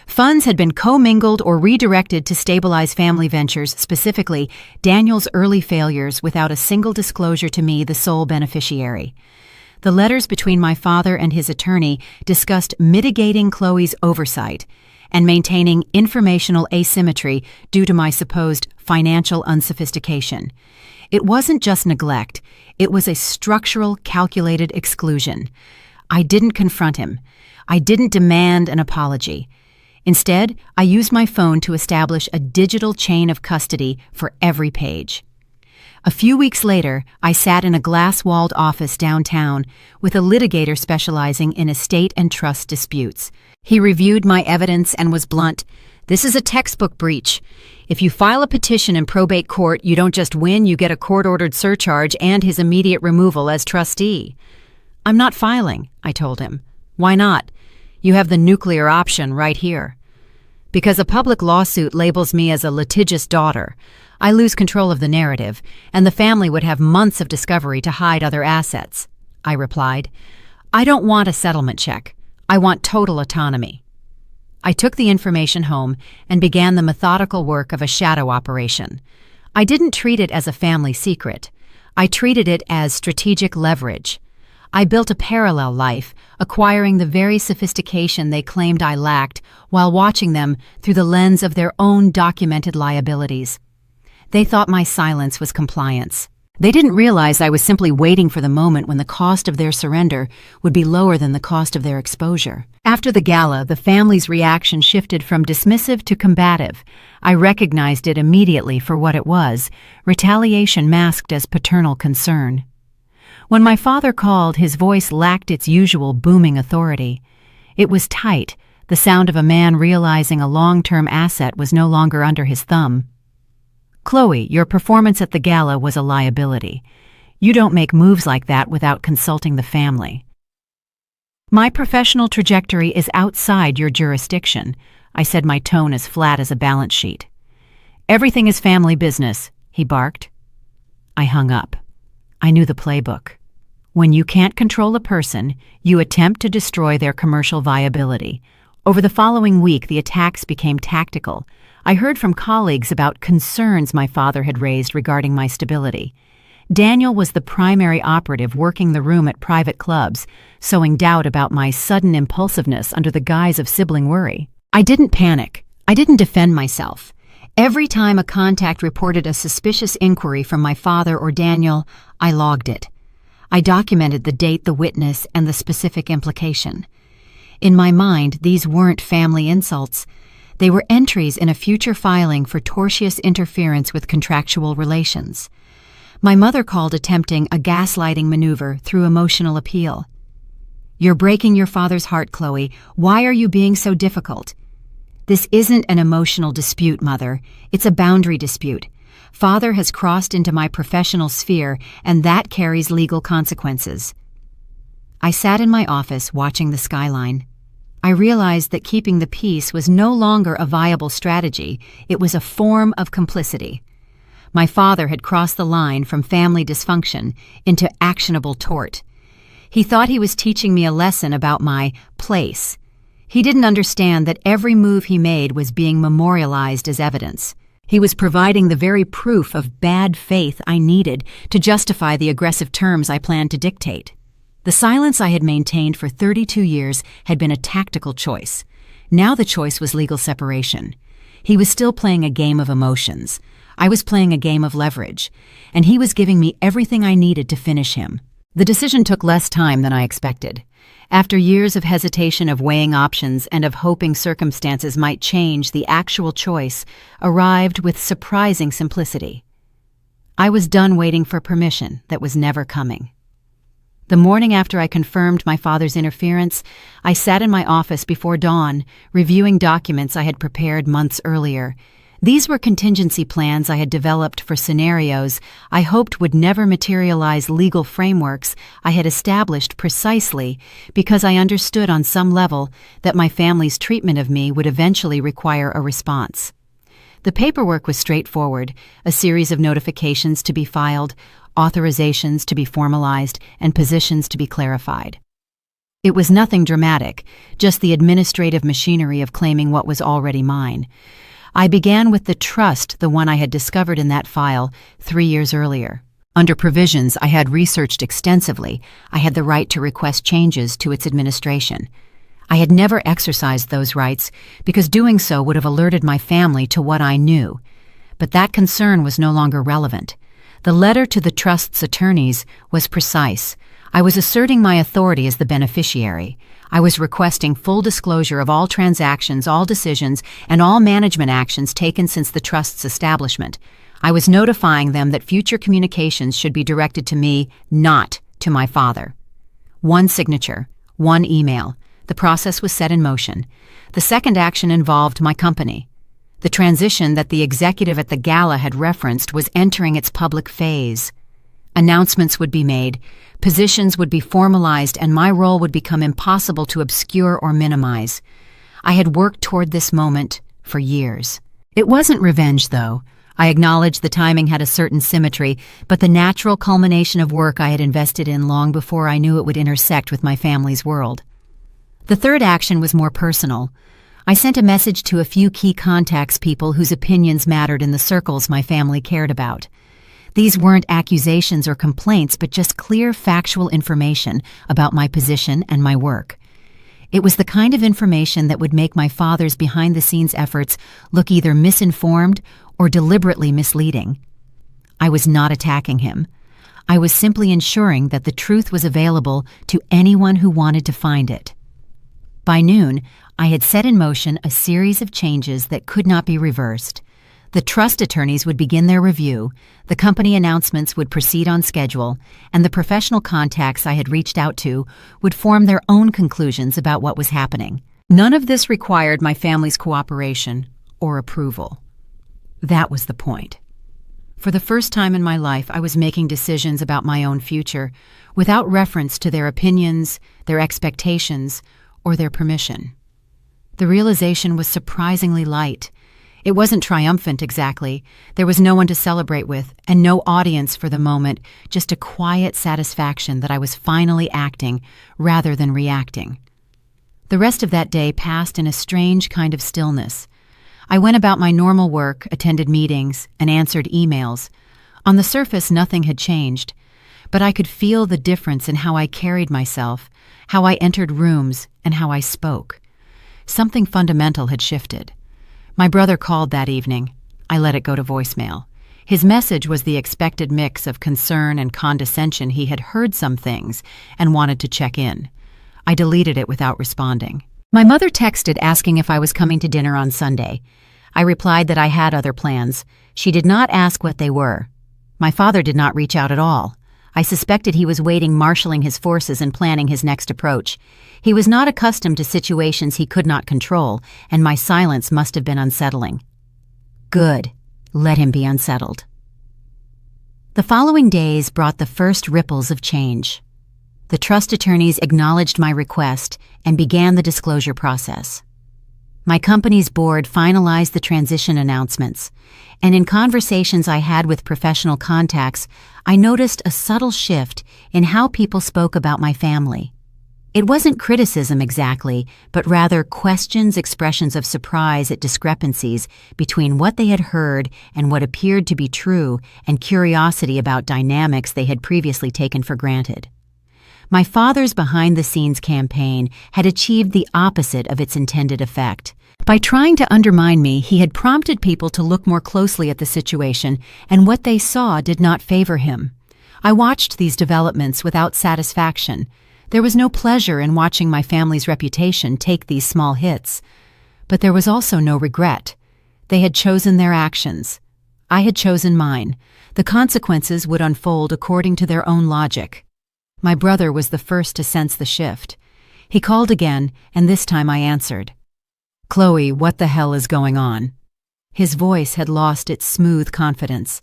Funds had been commingled or redirected to stabilize family ventures, specifically Daniel's early failures, without a single disclosure to me, the sole beneficiary. The letters between my father and his attorney discussed mitigating Chloe's oversight and maintaining informational asymmetry due to my supposed financial unsophistication. It wasn't just neglect, it was a structural, calculated exclusion. I didn't confront him. I didn't demand an apology. Instead, I used my phone to establish a digital chain of custody for every page. A few weeks later, I sat in a glass-walled office downtown with a litigator specializing in estate and trust disputes. He reviewed my evidence and was blunt. "This is a textbook breach. If you file a petition in probate court, you don't just win, you get a court-ordered surcharge and his immediate removal as trustee." "I'm not filing," I told him. "Why not? You have the nuclear option right here." "Because a public lawsuit labels me as a litigious daughter. I lose control of the narrative, and the family would have months of discovery to hide other assets," I replied. "I don't want a settlement check. I want total autonomy." I took the information home and began the methodical work of a shadow operation. I didn't treat it as a family secret. I treated it as strategic leverage. I built a parallel life, acquiring the very sophistication they claimed I lacked while watching them through the lens of their own documented liabilities. They thought my silence was compliance. They didn't realize I was simply waiting for the moment when the cost of their surrender would be lower than the cost of their exposure. After the gala, the family's reaction shifted from dismissive to combative. I recognized it immediately for what it was: retaliation masked as paternal concern. When my father called, his voice lacked its usual booming authority. It was tight, the sound of a man realizing a long-term asset was no longer under his thumb. "Chloe, your performance at the gala was a liability. You don't make moves like that without consulting the family. My professional trajectory is outside your jurisdiction," I said, my tone as flat as a balance sheet. "Everything is family business," he barked. I hung up. I knew the playbook. When you can't control a person, you attempt to destroy their commercial viability. Over the following week, the attacks became tactical. I heard from colleagues about concerns my father had raised regarding my stability. Daniel was the primary operative working the room at private clubs, sowing doubt about my sudden impulsiveness under the guise of sibling worry. I didn't panic. I didn't defend myself. Every time a contact reported a suspicious inquiry from my father or Daniel, I logged it. I documented the date, the witness, and the specific implication. In my mind, these weren't family insults. They were entries in a future filing for tortious interference with contractual relations. My mother called attempting a gaslighting maneuver through emotional appeal. "You're breaking your father's heart, Chloe. Why are you being so difficult?" "This isn't an emotional dispute, Mother. It's a boundary dispute. Father has crossed into my professional sphere, and that carries legal consequences." I sat in my office watching the skyline. I realized that keeping the peace was no longer a viable strategy. It was a form of complicity. My father had crossed the line from family dysfunction into actionable tort. He thought he was teaching me a lesson about my place. He didn't understand that every move he made was being memorialized as evidence. He was providing the very proof of bad faith I needed to justify the aggressive terms I planned to dictate. The silence I had maintained for 32 years had been a tactical choice. Now the choice was legal separation. He was still playing a game of emotions. I was playing a game of leverage, and he was giving me everything I needed to finish him. The decision took less time than I expected. After years of hesitation, of weighing options, and of hoping circumstances might change, the actual choice arrived with surprising simplicity. I was done waiting for permission that was never coming. The morning after I confirmed my father's interference, I sat in my office before dawn, reviewing documents I had prepared months earlier. These were contingency plans I had developed for scenarios I hoped would never materialize, legal frameworks I had established precisely because I understood on some level that my family's treatment of me would eventually require a response. The paperwork was straightforward: a series of notifications to be filed, authorizations to be formalized, and positions to be clarified. It was nothing dramatic, just the administrative machinery of claiming what was already mine. I began with the trust, the one I had discovered in that file 3 years earlier. Under provisions I had researched extensively, I had the right to request changes to its administration. I had never exercised those rights because doing so would have alerted my family to what I knew. But that concern was no longer relevant. The letter to the trust's attorneys was precise. I was asserting my authority as the beneficiary. I was requesting full disclosure of all transactions, all decisions, and all management actions taken since the trust's establishment. I was notifying them that future communications should be directed to me, not to my father. One signature, one email. The process was set in motion. The second action involved my company. The transition that the executive at the Gala had referenced was entering its public phase. Announcements would be made, positions would be formalized, and my role would become impossible to obscure or minimize. I had worked toward this moment for years. It wasn't revenge, though. I acknowledged the timing had a certain symmetry, but the natural culmination of work I had invested in long before I knew it would intersect with my family's world. The third action was more personal. I sent a message to a few key contacts, people whose opinions mattered in the circles my family cared about. These weren't accusations or complaints, but just clear factual information about my position and my work. It was the kind of information that would make my father's behind-the-scenes efforts look either misinformed or deliberately misleading. I was not attacking him. I was simply ensuring that the truth was available to anyone who wanted to find it. By noon, I had set in motion a series of changes that could not be reversed. The trust attorneys would begin their review, the company announcements would proceed on schedule, and the professional contacts I had reached out to would form their own conclusions about what was happening. None of this required my family's cooperation or approval. That was the point. For the first time in my life, I was making decisions about my own future without reference to their opinions, their expectations, or their permission. The realization was surprisingly light. It wasn't triumphant exactly. There was no one to celebrate with, and no audience for the moment, just a quiet satisfaction that I was finally acting rather than reacting. The rest of that day passed in a strange kind of stillness. I went about my normal work, attended meetings, and answered emails. On the surface, nothing had changed, but I could feel the difference in how I carried myself, how I entered rooms, and how I spoke. Something fundamental had shifted. My brother called that evening. I let it go to voicemail. His message was the expected mix of concern and condescension. He had heard some things and wanted to check in. I deleted it without responding. My mother texted asking if I was coming to dinner on Sunday. I replied that I had other plans. She did not ask what they were. My father did not reach out at all. I suspected he was waiting, marshaling his forces and planning his next approach. He was not accustomed to situations he could not control, and my silence must have been unsettling. Good. Let him be unsettled. The following days brought the first ripples of change. The trust attorneys acknowledged my request and began the disclosure process. My company's board finalized the transition announcements, and in conversations I had with professional contacts, I noticed a subtle shift in how people spoke about my family. It wasn't criticism exactly, but rather questions, expressions of surprise at discrepancies between what they had heard and what appeared to be true, and curiosity about dynamics they had previously taken for granted. My father's behind-the-scenes campaign had achieved the opposite of its intended effect. By trying to undermine me, he had prompted people to look more closely at the situation, and what they saw did not favor him. I watched these developments without satisfaction. There was no pleasure in watching my family's reputation take these small hits. But there was also no regret. They had chosen their actions. I had chosen mine. The consequences would unfold according to their own logic. My brother was the first to sense the shift. He called again, and this time I answered. "Chloe, what the hell is going on?" His voice had lost its smooth confidence.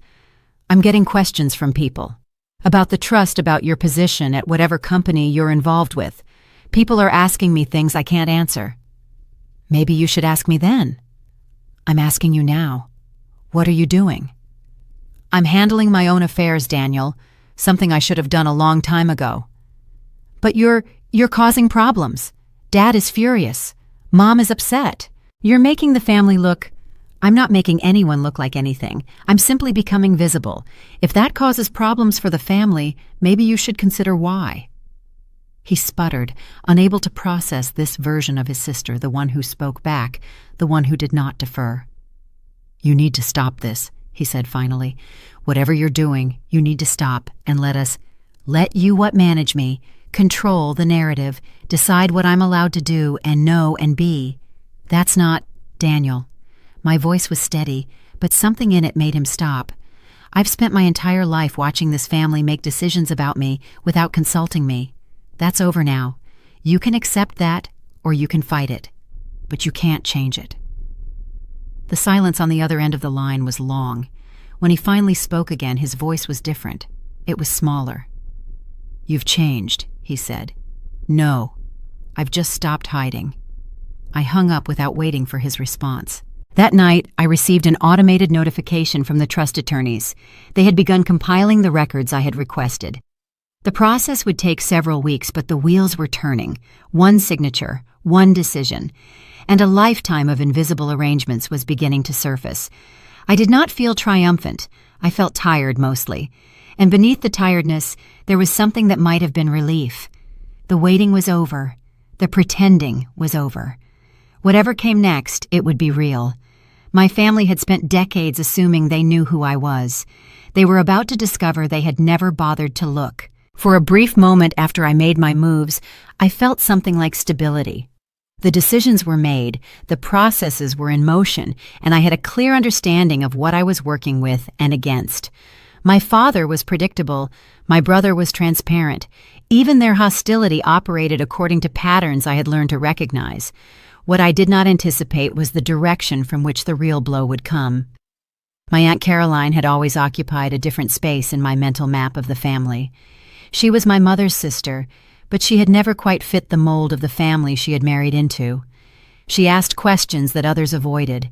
"I'm getting questions from people about the trust, about your position at whatever company you're involved with. People are asking me things I can't answer." "Maybe you should ask me then." "I'm asking you now. What are you doing?" "I'm handling my own affairs, Daniel. Something I should have done a long time ago." "But you're causing problems. Dad is furious. Mom is upset. You're making the family look—" "I'm not making anyone look like anything. I'm simply becoming visible. If that causes problems for the family, maybe you should consider why." He sputtered, unable to process this version of his sister, the one who spoke back, the one who did not defer. "You need to stop this," he said finally. "Whatever you're doing, you need to stop and let you what manage me, control the narrative, decide what I'm allowed to do and know and be. That's not Daniel." My voice was steady, but something in it made him stop. "I've spent my entire life watching this family make decisions about me without consulting me. That's over now. You can accept that, or you can fight it. But you can't change it." The silence on the other end of the line was long. When he finally spoke again, his voice was different. It was smaller. "You've changed," he said. "No, I've just stopped hiding." I hung up without waiting for his response. That night, I received an automated notification from the trust attorneys. They had begun compiling the records I had requested. The process would take several weeks, but the wheels were turning. One signature, one decision, and a lifetime of invisible arrangements was beginning to surface. I did not feel triumphant. I felt tired mostly. And beneath the tiredness, there was something that might have been relief. The waiting was over. The pretending was over. Whatever came next, it would be real. My family had spent decades assuming they knew who I was. They were about to discover they had never bothered to look. For a brief moment after I made my moves, I felt something like stability. The decisions were made, the processes were in motion, and I had a clear understanding of what I was working with and against. My father was predictable. My brother was transparent. Even their hostility operated according to patterns I had learned to recognize. What I did not anticipate was the direction from which the real blow would come. My Aunt Caroline had always occupied a different space in my mental map of the family. She was my mother's sister, but she had never quite fit the mold of the family she had married into. She asked questions that others avoided.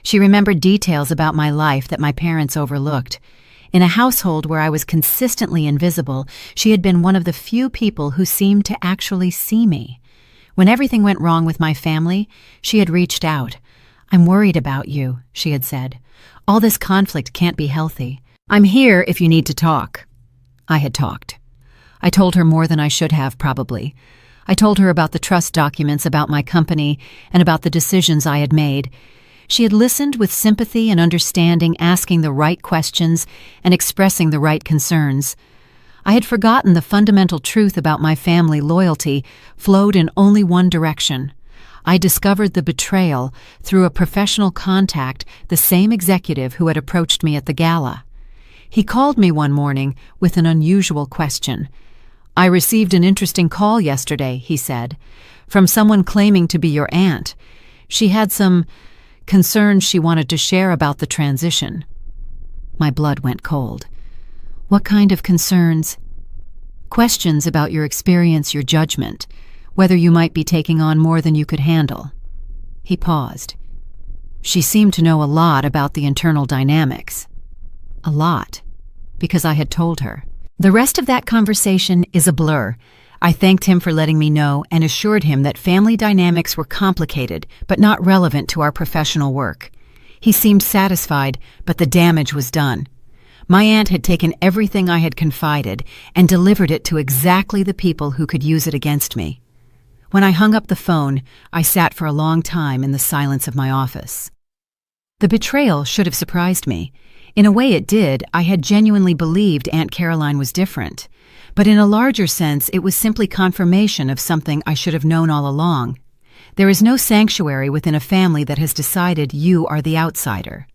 She remembered details about my life that my parents overlooked. In a household where I was consistently invisible, she had been one of the few people who seemed to actually see me. When everything went wrong with my family, she had reached out. "I'm worried about you," she had said. "All this conflict can't be healthy. I'm here if you need to talk." I had talked. I told her more than I should have, probably. I told her about the trust documents, about my company, and about the decisions I had made. She had listened with sympathy and understanding, asking the right questions and expressing the right concerns. I had forgotten the fundamental truth about my family loyalty flowed in only one direction. I discovered the betrayal through a professional contact, the same executive who had approached me at the gala. He called me one morning with an unusual question. "I received an interesting call yesterday," he said, "from someone claiming to be your aunt. She had some concerns she wanted to share about the transition." My blood went cold. "What kind of concerns?" "Questions about your experience, your judgment, whether you might be taking on more than you could handle." He paused. She seemed to know a lot about the internal dynamics. A lot, because I had told her. The rest of that conversation is a blur. I thanked him for letting me know and assured him that family dynamics were complicated but not relevant to our professional work. He seemed satisfied, but the damage was done. My aunt had taken everything I had confided and delivered it to exactly the people who could use it against me. When I hung up the phone, I sat for a long time in the silence of my office. The betrayal should have surprised me. In a way it did. I had genuinely believed Aunt Caroline was different. But in a larger sense, it was simply confirmation of something I should have known all along. There is no sanctuary within a family that has decided you are the outsider.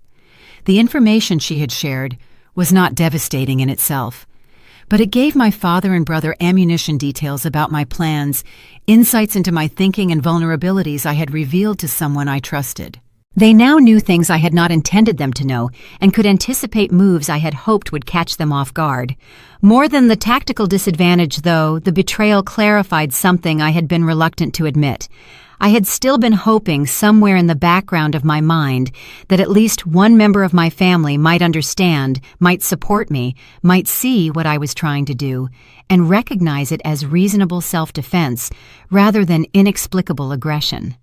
The information she had shared was not devastating in itself, but it gave my father and brother ammunition details about my plans, insights into my thinking and vulnerabilities I had revealed to someone I trusted. They now knew things I had not intended them to know and could anticipate moves I had hoped would catch them off guard. More than the tactical disadvantage, though, the betrayal clarified something I had been reluctant to admit. I had still been hoping somewhere in the background of my mind that at least one member of my family might understand, might support me, might see what I was trying to do, and recognize it as reasonable self-defense rather than inexplicable aggression.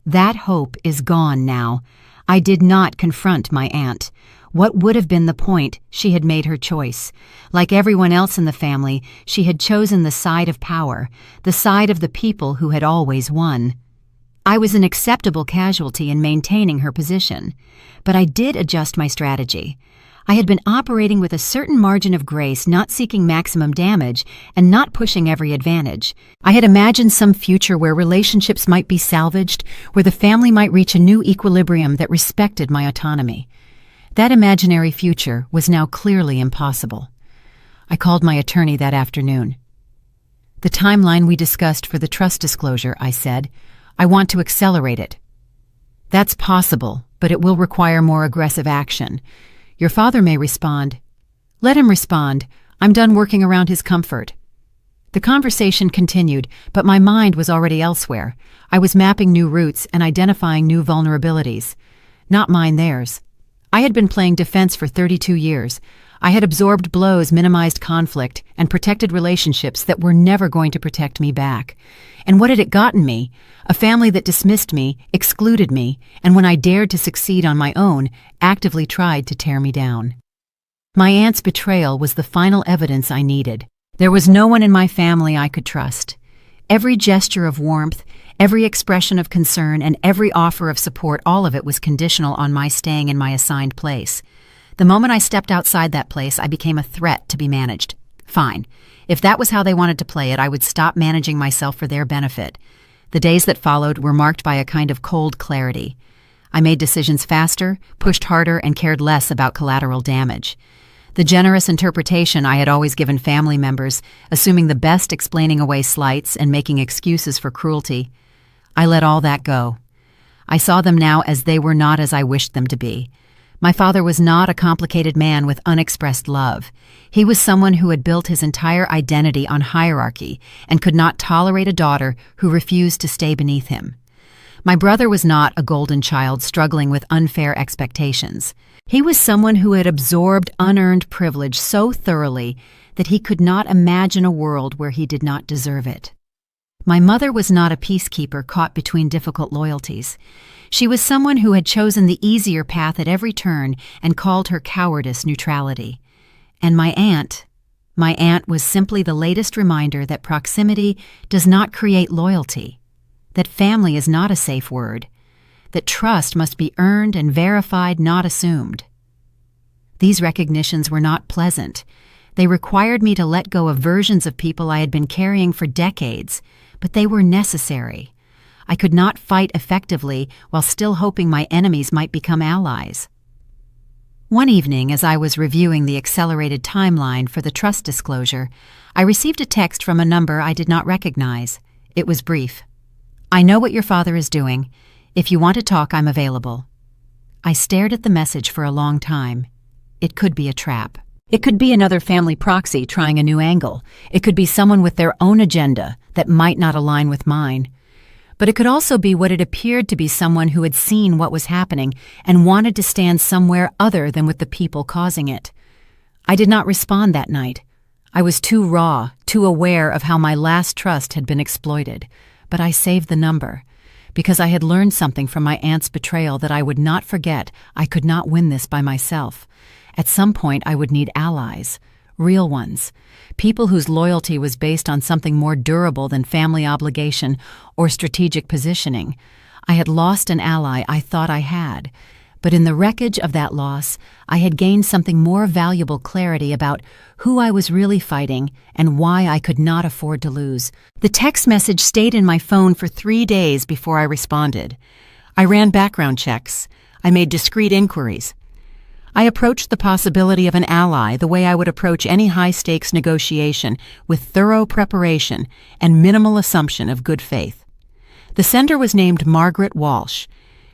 That hope is gone now. I did not confront my aunt. What would have been the point? She had made her choice. Like everyone else in the family, she had chosen the side of power, the side of the people who had always won. I was an acceptable casualty in maintaining her position, but I did adjust my strategy. I had been operating with a certain margin of grace, not seeking maximum damage and not pushing every advantage. I had imagined some future where relationships might be salvaged, where the family might reach a new equilibrium that respected my autonomy. That imaginary future was now clearly impossible. I called my attorney that afternoon. "The timeline we discussed for the trust disclosure," I said. "I want to accelerate it." "That's possible, but it will require more aggressive action. Your father may respond." "Let him respond. I'm done working around his comfort." The conversation continued, but my mind was already elsewhere. I was mapping new routes and identifying new vulnerabilities. Not mine, theirs. I had been playing defense for 32 years. I had absorbed blows, minimized conflict, and protected relationships that were never going to protect me back. And what had it gotten me? A family that dismissed me, excluded me, and when I dared to succeed on my own, actively tried to tear me down. My aunt's betrayal was the final evidence I needed. There was no one in my family I could trust. Every gesture of warmth, every expression of concern, and every offer of support, all of it was conditional on my staying in my assigned place. The moment I stepped outside that place, I became a threat to be managed. Fine. If that was how they wanted to play it, I would stop managing myself for their benefit. The days that followed were marked by a kind of cold clarity. I made decisions faster, pushed harder, and cared less about collateral damage. The generous interpretation I had always given family members, assuming the best, explaining away slights and making excuses for cruelty, I let all that go. I saw them now as they were, not as I wished them to be. My father was not a complicated man with unexpressed love. He was someone who had built his entire identity on hierarchy and could not tolerate a daughter who refused to stay beneath him. My brother was not a golden child struggling with unfair expectations. He was someone who had absorbed unearned privilege so thoroughly that he could not imagine a world where he did not deserve it. My mother was not a peacekeeper caught between difficult loyalties. She was someone who had chosen the easier path at every turn and called her cowardice neutrality. And my aunt was simply the latest reminder that proximity does not create loyalty, that family is not a safe word, that trust must be earned and verified, not assumed. These recognitions were not pleasant. They required me to let go of versions of people I had been carrying for decades, but they were necessary. I could not fight effectively while still hoping my enemies might become allies. One evening, as I was reviewing the accelerated timeline for the trust disclosure, I received a text from a number I did not recognize. It was brief. "I know what your father is doing. If you want to talk, I'm available." I stared at the message for a long time. It could be a trap. It could be another family proxy trying a new angle. It could be someone with their own agenda that might not align with mine. But it could also be what it appeared to be someone who had seen what was happening and wanted to stand somewhere other than with the people causing it. I did not respond that night. I was too raw, too aware of how my last trust had been exploited. But I saved the number. Because I had learned something from my aunt's betrayal that I would not forget. I could not win this by myself. At some point, I would need allies. Real ones. People whose loyalty was based on something more durable than family obligation or strategic positioning. I had lost an ally I thought I had. But in the wreckage of that loss, I had gained something more valuable: clarity about who I was really fighting and why I could not afford to lose. The text message stayed in my phone for 3 days before I responded. I ran background checks. I made discreet inquiries. I approached the possibility of an ally the way I would approach any high-stakes negotiation, with thorough preparation and minimal assumption of good faith. The sender was named Margaret Walsh.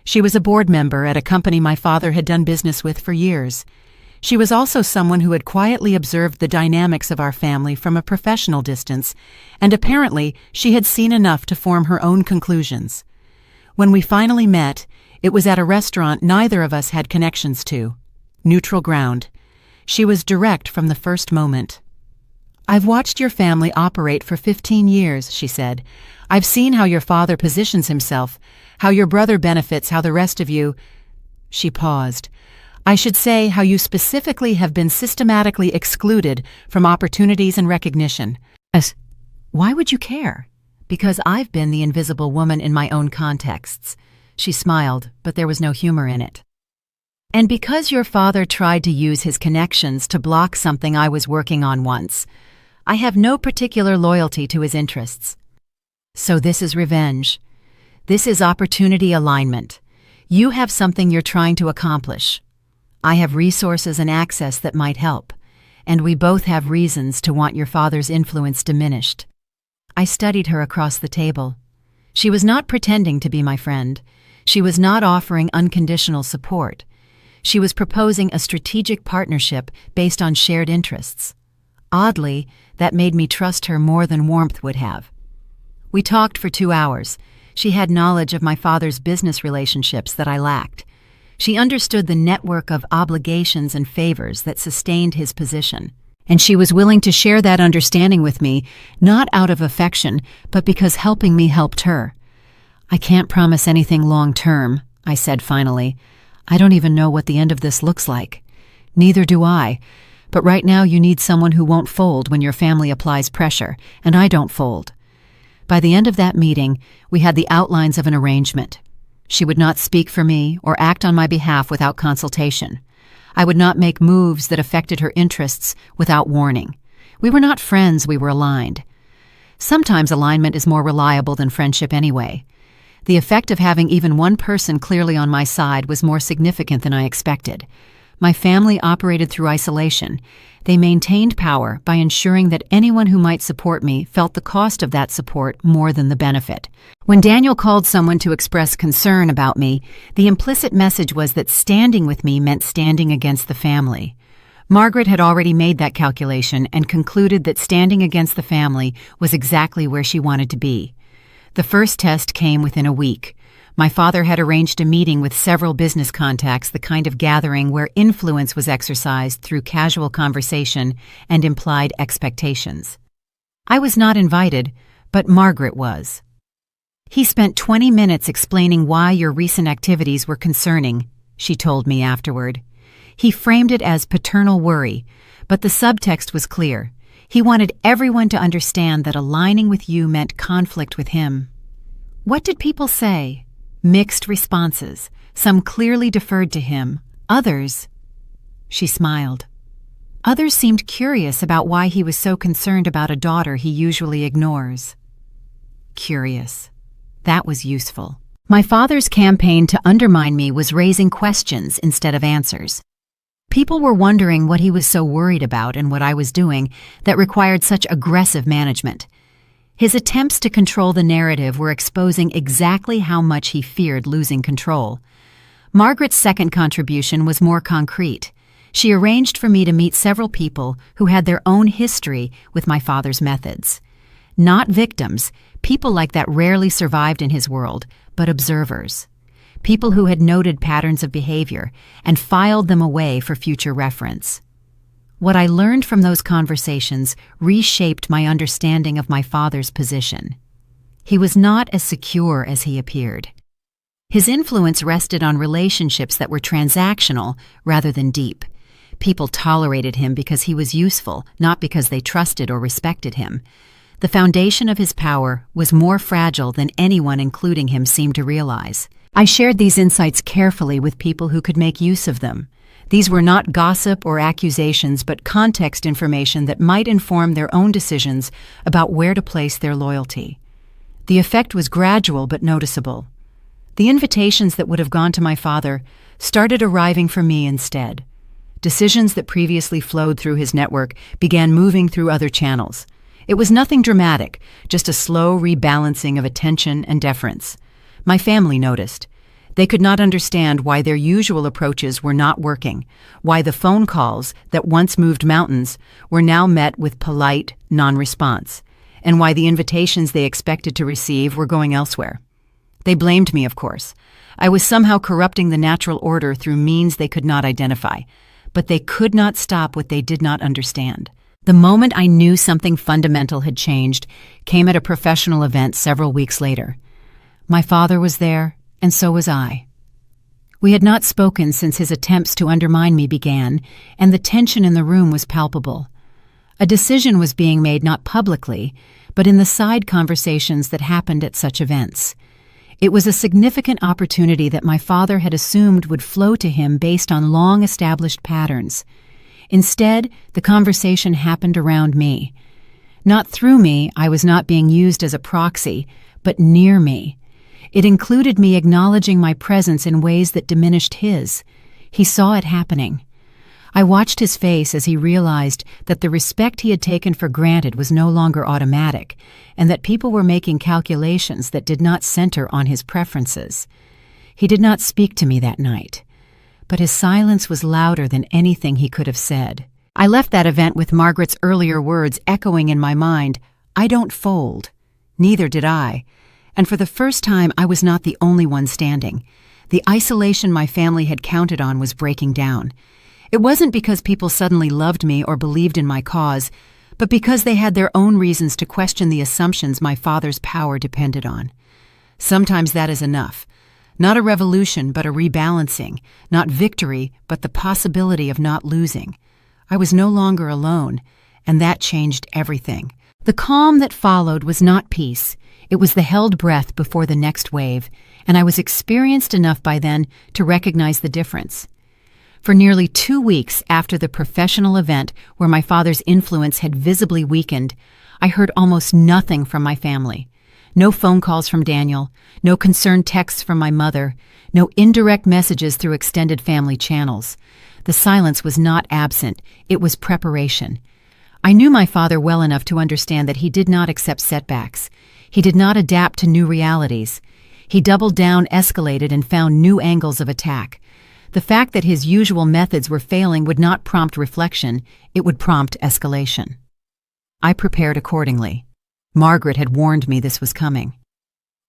She was a board member at a company my father had done business with for years. She was also someone who had quietly observed the dynamics of our family from a professional distance, and apparently she had seen enough to form her own conclusions. When we finally met, it was at a restaurant neither of us had connections to. Neutral ground. She was direct from the first moment. "I've watched your family operate for 15 years, she said. "I've seen how your father positions himself, how your brother benefits, how the rest of you—" She paused. "I should say how you specifically have been systematically excluded from opportunities and recognition." Why would you care? Because I've been the invisible woman in my own contexts. She smiled, but there was no humor in it. "And because your father tried to use his connections to block something I was working on once. I have no particular loyalty to his interests." So this is revenge. This is opportunity alignment. You have something you're trying to accomplish. I have resources and access that might help. And we both have reasons to want your father's influence diminished. I studied her across the table. She was not pretending to be my friend. She was not offering unconditional support. She was proposing a strategic partnership based on shared interests. Oddly, that made me trust her more than warmth would have. We talked for 2 hours. She had knowledge of my father's business relationships that I lacked. She understood the network of obligations and favors that sustained his position. And she was willing to share that understanding with me, not out of affection, but because helping me helped her. "I can't promise anything long-term," I said finally. "I don't even know what the end of this looks like." "Neither do I. But right now you need someone who won't fold when your family applies pressure, and I don't fold." By the end of that meeting, we had the outlines of an arrangement. She would not speak for me or act on my behalf without consultation. I would not make moves that affected her interests without warning. We were not friends, we were aligned. Sometimes alignment is more reliable than friendship anyway. The effect of having even one person clearly on my side was more significant than I expected. My family operated through isolation. They maintained power by ensuring that anyone who might support me felt the cost of that support more than the benefit. When Daniel called someone to express concern about me, the implicit message was that standing with me meant standing against the family. Margaret had already made that calculation and concluded that standing against the family was exactly where she wanted to be. The first test came within a week. My father had arranged a meeting with several business contacts, the kind of gathering where influence was exercised through casual conversation and implied expectations. I was not invited, but Margaret was. "He spent 20 minutes explaining why your recent activities were concerning," she told me afterward. He framed it as paternal worry, but the subtext was clear. He wanted everyone to understand that aligning with you meant conflict with him. "What did people say?" Mixed responses. Some clearly deferred to him. Others— She smiled. Others seemed curious about why he was so concerned about a daughter he usually ignores. Curious. That was useful. My father's campaign to undermine me was raising questions instead of answers. People were wondering what he was so worried about and what I was doing that required such aggressive management. His attempts to control the narrative were exposing exactly how much he feared losing control. Margaret's second contribution was more concrete. She arranged for me to meet several people who had their own history with my father's methods. Not victims, people like that rarely survived in his world, but observers. People who had noted patterns of behavior and filed them away for future reference. What I learned from those conversations reshaped my understanding of my father's position. He was not as secure as he appeared. His influence rested on relationships that were transactional rather than deep. People tolerated him because he was useful, not because they trusted or respected him. The foundation of his power was more fragile than anyone, including him, seemed to realize. I shared these insights carefully with people who could make use of them. These were not gossip or accusations, but context information that might inform their own decisions about where to place their loyalty. The effect was gradual but noticeable. The invitations that would have gone to my father started arriving for me instead. Decisions that previously flowed through his network began moving through other channels. It was nothing dramatic, just a slow rebalancing of attention and deference. My family noticed. They could not understand why their usual approaches were not working, why the phone calls that once moved mountains were now met with polite non-response, and why the invitations they expected to receive were going elsewhere. They blamed me, of course. I was somehow corrupting the natural order through means they could not identify, but they could not stop what they did not understand. The moment I knew something fundamental had changed came at a professional event several weeks later. My father was there, and so was I. We had not spoken since his attempts to undermine me began, and the tension in the room was palpable. A decision was being made not publicly, but in the side conversations that happened at such events. It was a significant opportunity that my father had assumed would flow to him based on long-established patterns. Instead, the conversation happened around me. Not through me, I was not being used as a proxy, but near me. It included me acknowledging my presence in ways that diminished his. He saw it happening. I watched his face as he realized that the respect he had taken for granted was no longer automatic, and that people were making calculations that did not center on his preferences. He did not speak to me that night, but his silence was louder than anything he could have said. I left that event with Margaret's earlier words echoing in my mind, "I don't fold." Neither did I. And for the first time, I was not the only one standing. The isolation my family had counted on was breaking down. It wasn't because people suddenly loved me or believed in my cause, but because they had their own reasons to question the assumptions my father's power depended on. Sometimes that is enough. Not a revolution, but a rebalancing. Not victory, but the possibility of not losing. I was no longer alone, and that changed everything. The calm that followed was not peace. It was the held breath before the next wave, and I was experienced enough by then to recognize the difference. For nearly 2 weeks after the professional event where my father's influence had visibly weakened, I heard almost nothing from my family. No phone calls from Daniel, no concerned texts from my mother, no indirect messages through extended family channels. The silence was not absent, it was preparation. I knew my father well enough to understand that he did not accept setbacks. He did not adapt to new realities. He doubled down, escalated, and found new angles of attack. The fact that his usual methods were failing would not prompt reflection, it would prompt escalation. I prepared accordingly. Margaret had warned me this was coming.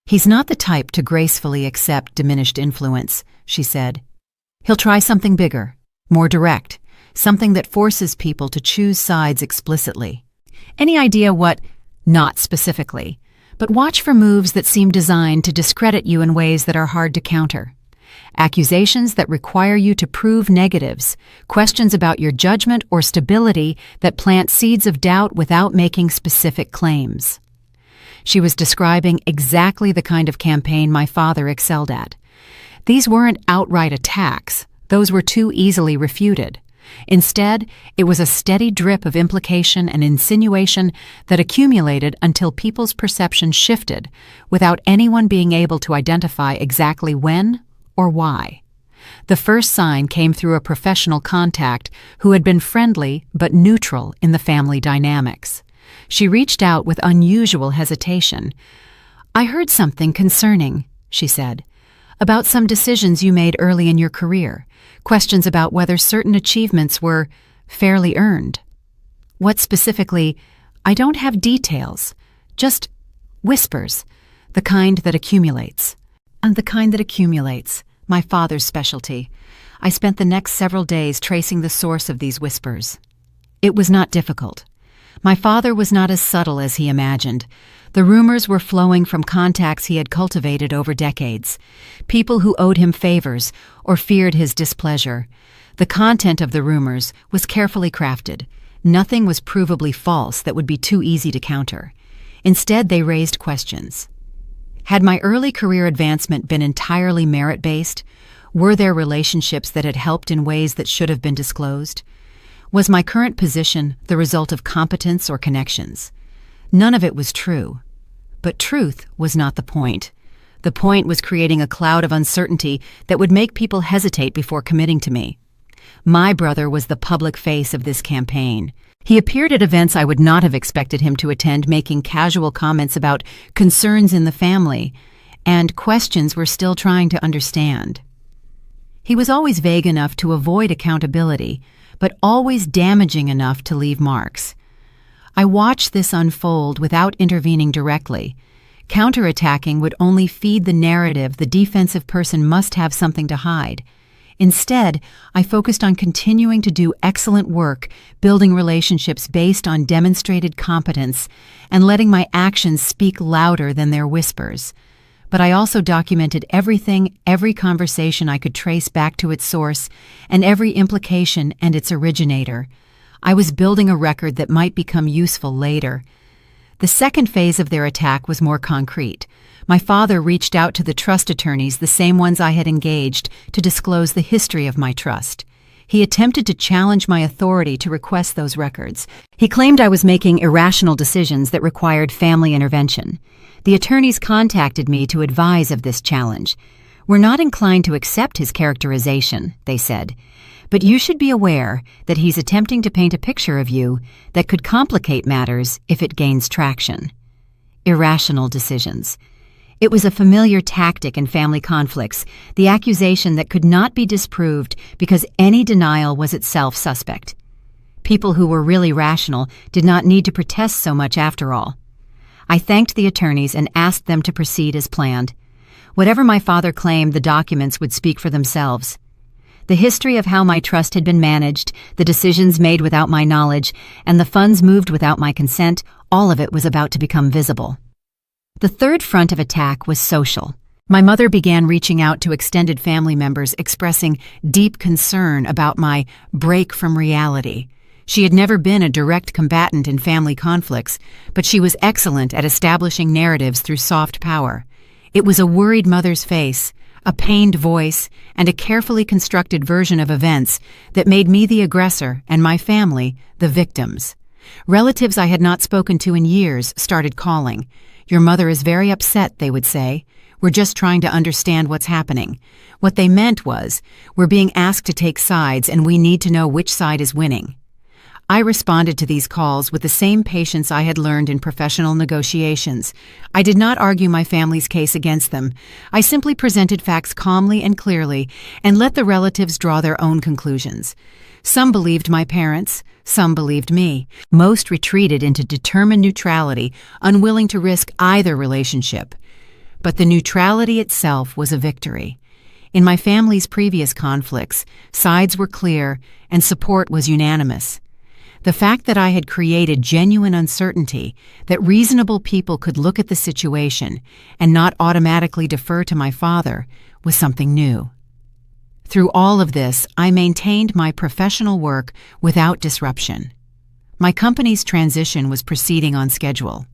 "He's not the type to gracefully accept diminished influence," she said. "He'll try something bigger, more direct, something that forces people to choose sides explicitly. Any idea what? Not specifically. But watch for moves that seem designed to discredit you in ways that are hard to counter. Accusations that require you to prove negatives, questions about your judgment or stability that plant seeds of doubt without making specific claims. She was describing exactly the kind of campaign my father excelled at. These weren't outright attacks. Those were too easily refuted. Instead, it was a steady drip of implication and insinuation that accumulated until people's perception shifted without anyone being able to identify exactly when or why. The first sign came through a professional contact who had been friendly but neutral in the family dynamics. She reached out with unusual hesitation. "I heard something concerning," she said, "about some decisions you made early in your career, questions about whether certain achievements were fairly earned." "What specifically?" "I don't have details, just whispers, the kind that accumulates." "And the kind that accumulates, my father's specialty." I spent the next several days tracing the source of these whispers. It was not difficult. My father was not as subtle as he imagined. The rumors were flowing from contacts he had cultivated over decades, people who owed him favors or feared his displeasure. The content of the rumors was carefully crafted. Nothing was provably false that would be too easy to counter. Instead, they raised questions. Had my early career advancement been entirely merit-based? Were there relationships that had helped in ways that should have been disclosed? Was my current position the result of competence or connections? None of it was true. But truth was not the point. The point was creating a cloud of uncertainty that would make people hesitate before committing to me. My brother was the public face of this campaign. He appeared at events I would not have expected him to attend, making casual comments about concerns in the family and questions we're still trying to understand. He was always vague enough to avoid accountability, but always damaging enough to leave marks. I watched this unfold without intervening directly. Counterattacking would only feed the narrative the defensive person must have something to hide. Instead, I focused on continuing to do excellent work, building relationships based on demonstrated competence, and letting my actions speak louder than their whispers. But I also documented everything, every conversation I could trace back to its source, and every implication and its originator. I was building a record that might become useful later. The second phase of their attack was more concrete. My father reached out to the trust attorneys, the same ones I had engaged, to disclose the history of my trust. He attempted to challenge my authority to request those records. He claimed I was making irrational decisions that required family intervention. The attorneys contacted me to advise of this challenge. "We're not inclined to accept his characterization," they said, "but you should be aware that he's attempting to paint a picture of you that could complicate matters if it gains traction." Irrational decisions. It was a familiar tactic in family conflicts, the accusation that could not be disproved because any denial was itself suspect. People who were really rational did not need to protest so much after all. I thanked the attorneys and asked them to proceed as planned. Whatever my father claimed, the documents would speak for themselves. The history of how my trust had been managed, the decisions made without my knowledge, and the funds moved without my consent, all of it was about to become visible. The third front of attack was social. My mother began reaching out to extended family members, expressing deep concern about my break from reality. She had never been a direct combatant in family conflicts, but she was excellent at establishing narratives through soft power. It was a worried mother's face, a pained voice, and a carefully constructed version of events that made me the aggressor and my family the victims. Relatives I had not spoken to in years started calling. "Your mother is very upset," they would say. "We're just trying to understand what's happening." What they meant was, "We're being asked to take sides and we need to know which side is winning." I responded to these calls with the same patience I had learned in professional negotiations. I did not argue my family's case against them. I simply presented facts calmly and clearly and let the relatives draw their own conclusions. Some believed my parents, some believed me. Most retreated into determined neutrality, unwilling to risk either relationship. But the neutrality itself was a victory. In my family's previous conflicts, sides were clear and support was unanimous. The fact that I had created genuine uncertainty, that reasonable people could look at the situation and not automatically defer to my father, was something new. Through all of this, I maintained my professional work without disruption. My company's transition was proceeding on schedule.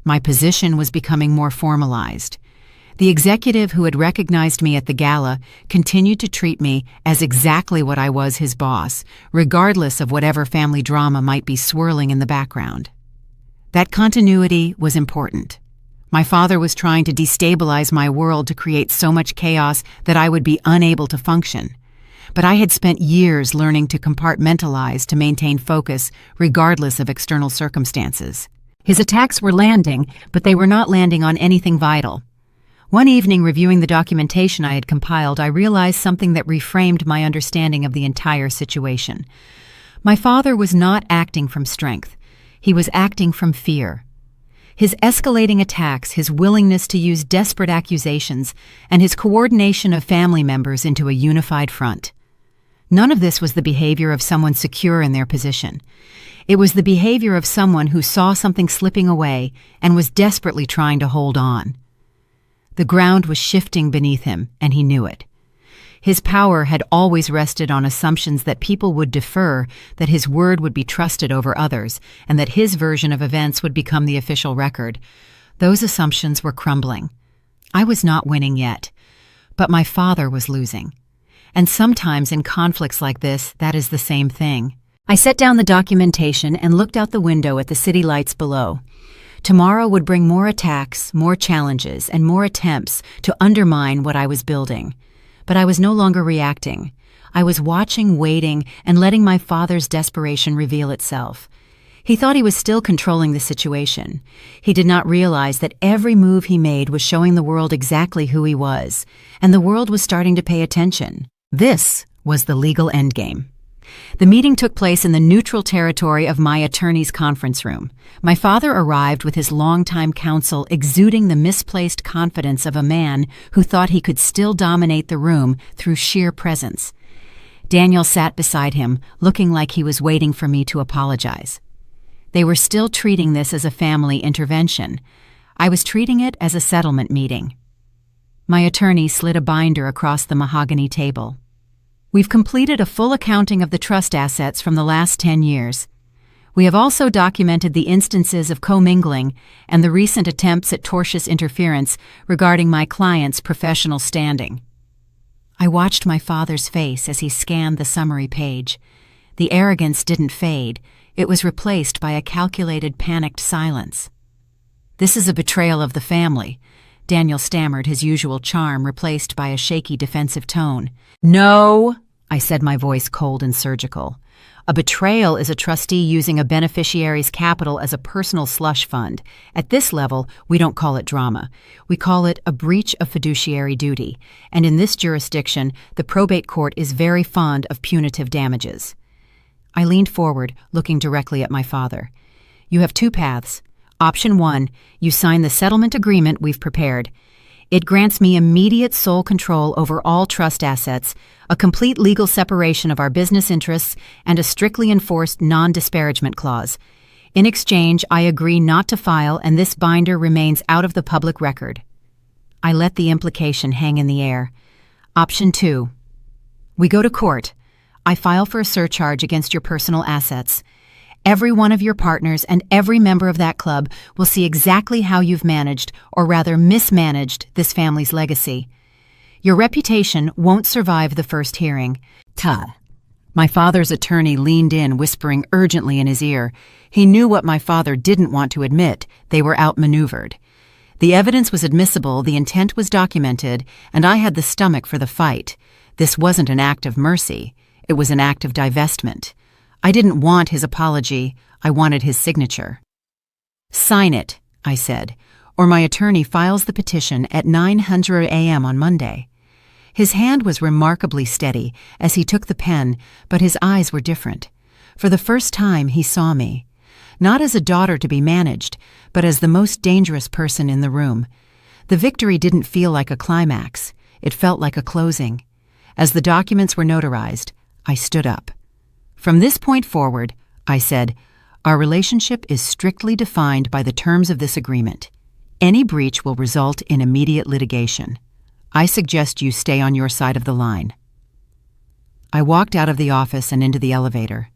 My position was becoming more formalized. The executive who had recognized me at the gala continued to treat me as exactly what I was, his boss, regardless of whatever family drama might be swirling in the background. That continuity was important. My father was trying to destabilize my world to create so much chaos that I would be unable to function. But I had spent years learning to compartmentalize to maintain focus regardless of external circumstances. His attacks were landing, but they were not landing on anything vital. One evening, reviewing the documentation I had compiled, I realized something that reframed my understanding of the entire situation. My father was not acting from strength. He was acting from fear. His escalating attacks, his willingness to use desperate accusations, and his coordination of family members into a unified front. None of this was the behavior of someone secure in their position. It was the behavior of someone who saw something slipping away and was desperately trying to hold on. The ground was shifting beneath him, and he knew it. His power had always rested on assumptions that people would defer, that his word would be trusted over others, and that his version of events would become the official record. Those assumptions were crumbling. I was not winning yet, but my father was losing. And sometimes in conflicts like this, that is the same thing. I set down the documentation and looked out the window at the city lights below. Tomorrow would bring more attacks, more challenges, and more attempts to undermine what I was building. But I was no longer reacting. I was watching, waiting, and letting my father's desperation reveal itself. He thought he was still controlling the situation. He did not realize that every move he made was showing the world exactly who he was, and the world was starting to pay attention. This was the legal endgame. The meeting took place in the neutral territory of my attorney's conference room. My father arrived with his longtime counsel exuding the misplaced confidence of a man who thought he could still dominate the room through sheer presence. Daniel sat beside him, looking like he was waiting for me to apologize. They were still treating this as a family intervention. I was treating it as a settlement meeting. My attorney slid a binder across the mahogany table. We've completed a full accounting of the trust assets from the last 10 years. We have also documented the instances of commingling and the recent attempts at tortious interference regarding my client's professional standing. I watched my father's face as he scanned the summary page. The arrogance didn't fade. It was replaced by a calculated, panicked silence. "This is a betrayal of the family," Daniel stammered, his usual charm replaced by a shaky defensive tone. "No," I said, my voice cold and surgical. "A betrayal is a trustee using a beneficiary's capital as a personal slush fund. At this level, we don't call it drama. We call it a breach of fiduciary duty. And in this jurisdiction, the probate court is very fond of punitive damages." I leaned forward, looking directly at my father. "You have two paths. Option 1, you sign the settlement agreement we've prepared. It grants me immediate sole control over all trust assets, a complete legal separation of our business interests, and a strictly enforced non-disparagement clause. In exchange, I agree not to file, and this binder remains out of the public record." I let the implication hang in the air. Option 2. We go to court. I file for a surcharge against your personal assets. Every one of your partners and every member of that club will see exactly how you've managed, or rather mismanaged, this family's legacy. Your reputation won't survive the first hearing. "Ta." My father's attorney leaned in, whispering urgently in his ear. He knew what my father didn't want to admit. They were outmaneuvered. The evidence was admissible, the intent was documented, and I had the stomach for the fight. This wasn't an act of mercy. It was an act of divestment. I didn't want his apology. I wanted his signature. "Sign it," I said, "or my attorney files the petition at 9:00 a.m. on Monday." His hand was remarkably steady as he took the pen, but his eyes were different. For the first time, he saw me, not as a daughter to be managed, but as the most dangerous person in the room. The victory didn't feel like a climax. It felt like a closing. As the documents were notarized, I stood up. "From this point forward," I said, "our relationship is strictly defined by the terms of this agreement. Any breach will result in immediate litigation. I suggest you stay on your side of the line." I walked out of the office and into the elevator.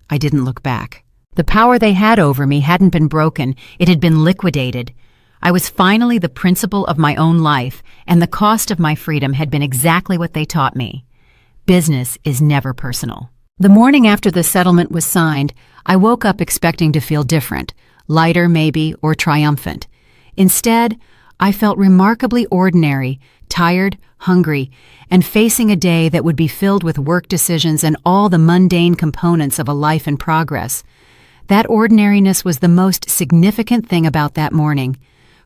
I didn't look back. The power they had over me hadn't been broken, it had been liquidated. I was finally the principal of my own life, and the cost of my freedom had been exactly what they taught me. Business is never personal. The morning after the settlement was signed, I woke up expecting to feel different, lighter maybe, or triumphant. Instead, I felt remarkably ordinary, tired, hungry, and facing a day that would be filled with work decisions and all the mundane components of a life in progress. That ordinariness was the most significant thing about that morning.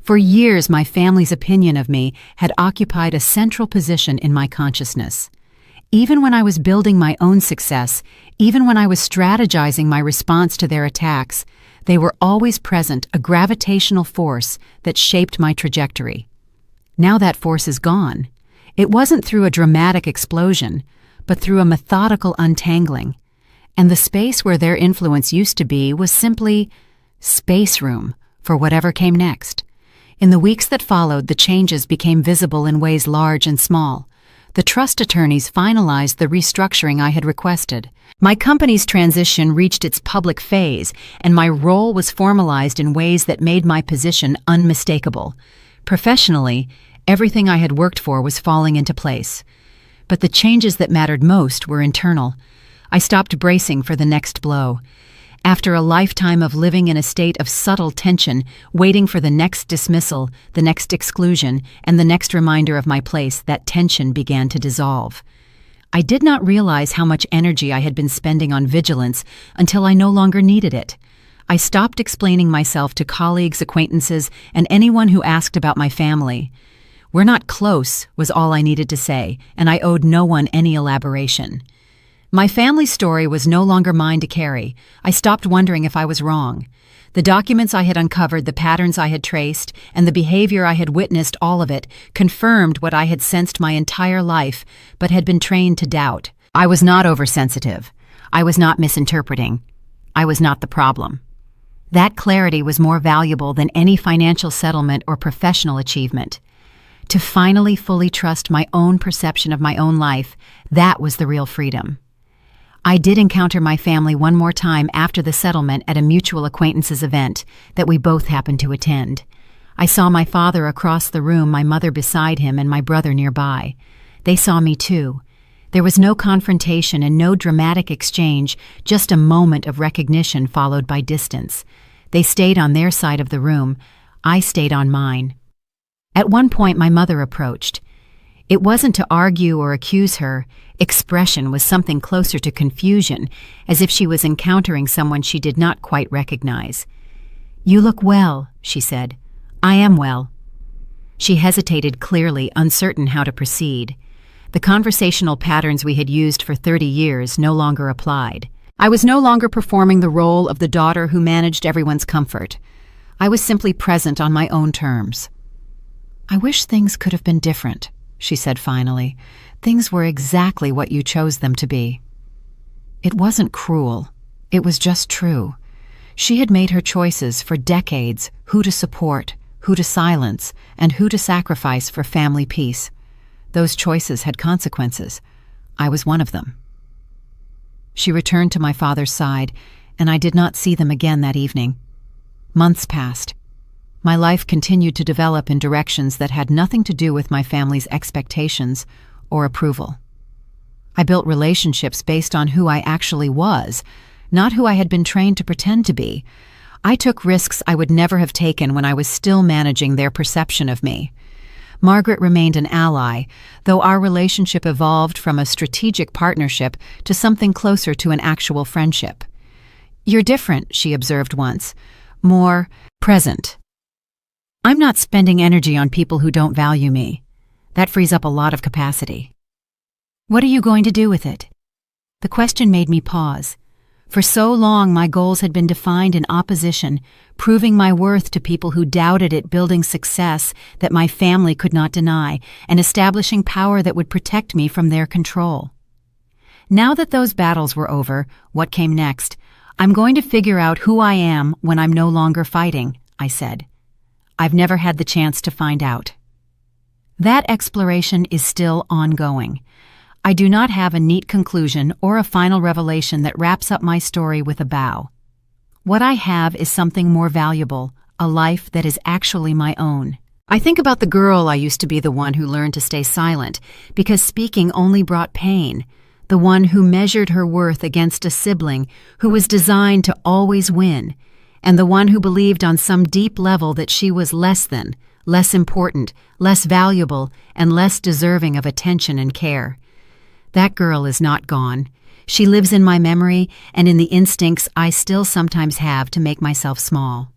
For years, my family's opinion of me had occupied a central position in my consciousness. Even when I was building my own success, even when I was strategizing my response to their attacks, they were always present, a gravitational force that shaped my trajectory. Now that force is gone. It wasn't through a dramatic explosion, but through a methodical untangling. And the space where their influence used to be was simply space room for whatever came next. In the weeks that followed, the changes became visible in ways large and small. The trust attorneys finalized the restructuring I had requested. My company's transition reached its public phase, and my role was formalized in ways that made my position unmistakable. Professionally, everything I had worked for was falling into place. But the changes that mattered most were internal. I stopped bracing for the next blow. After a lifetime of living in a state of subtle tension, waiting for the next dismissal, the next exclusion, and the next reminder of my place, that tension began to dissolve. I did not realize how much energy I had been spending on vigilance until I no longer needed it. I stopped explaining myself to colleagues, acquaintances, and anyone who asked about my family. "We're not close," was all I needed to say, and I owed no one any elaboration. My family story was no longer mine to carry. I stopped wondering if I was wrong. The documents I had uncovered, the patterns I had traced, and the behavior I had witnessed, all of it, confirmed what I had sensed my entire life, but had been trained to doubt. I was not oversensitive. I was not misinterpreting. I was not the problem. That clarity was more valuable than any financial settlement or professional achievement. To finally fully trust my own perception of my own life, that was the real freedom. I did encounter my family one more time after the settlement at a mutual acquaintance's event that we both happened to attend. I saw my father across the room, my mother beside him, and my brother nearby. They saw me too. There was no confrontation and no dramatic exchange, just a moment of recognition followed by distance. They stayed on their side of the room. I stayed on mine. At one point, my mother approached. It wasn't to argue or accuse her. Expression was something closer to confusion, as if she was encountering someone she did not quite recognize. "You look well," she said. "I am well." She hesitated, clearly uncertain how to proceed. The conversational patterns we had used for 30 years no longer applied. I was no longer performing the role of the daughter who managed everyone's comfort. I was simply present on my own terms. "I wish things could have been different," she said finally. "Things were exactly what you chose them to be." It wasn't cruel. It was just true. She had made her choices for decades, who to support, who to silence, and who to sacrifice for family peace. Those choices had consequences. I was one of them. She returned to my father's side, and I did not see them again that evening. Months passed. My life continued to develop in directions that had nothing to do with my family's expectations or approval. I built relationships based on who I actually was, not who I had been trained to pretend to be. I took risks I would never have taken when I was still managing their perception of me. Margaret remained an ally, though our relationship evolved from a strategic partnership to something closer to an actual friendship. "You're different," she observed once, "more present." I'm not spending energy on people who don't value me. That frees up a lot of capacity. What are you going to do with it? The question made me pause. For so long, my goals had been defined in opposition, proving my worth to people who doubted it, building success that my family could not deny, and establishing power that would protect me from their control. Now that those battles were over, what came next? "I'm going to figure out who I am when I'm no longer fighting," I said. I've never had the chance to find out. That exploration is still ongoing. I do not have a neat conclusion or a final revelation that wraps up my story with a bow. What I have is something more valuable, a life that is actually my own. I think about the girl I used to be, the one who learned to stay silent because speaking only brought pain, the one who measured her worth against a sibling who was designed to always win, and the one who believed on some deep level that she was less than, less important, less valuable, and less deserving of attention and care. That girl is not gone. She lives in my memory and in the instincts I still sometimes have to make myself small.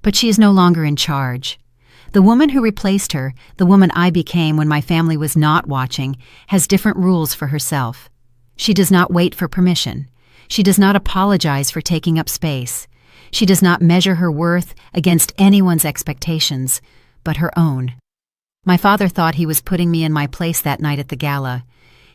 But she is no longer in charge. The woman who replaced her, the woman I became when my family was not watching, has different rules for herself. She does not wait for permission. She does not apologize for taking up space. She does not measure her worth against anyone's expectations, but her own. My father thought he was putting me in my place that night at the gala.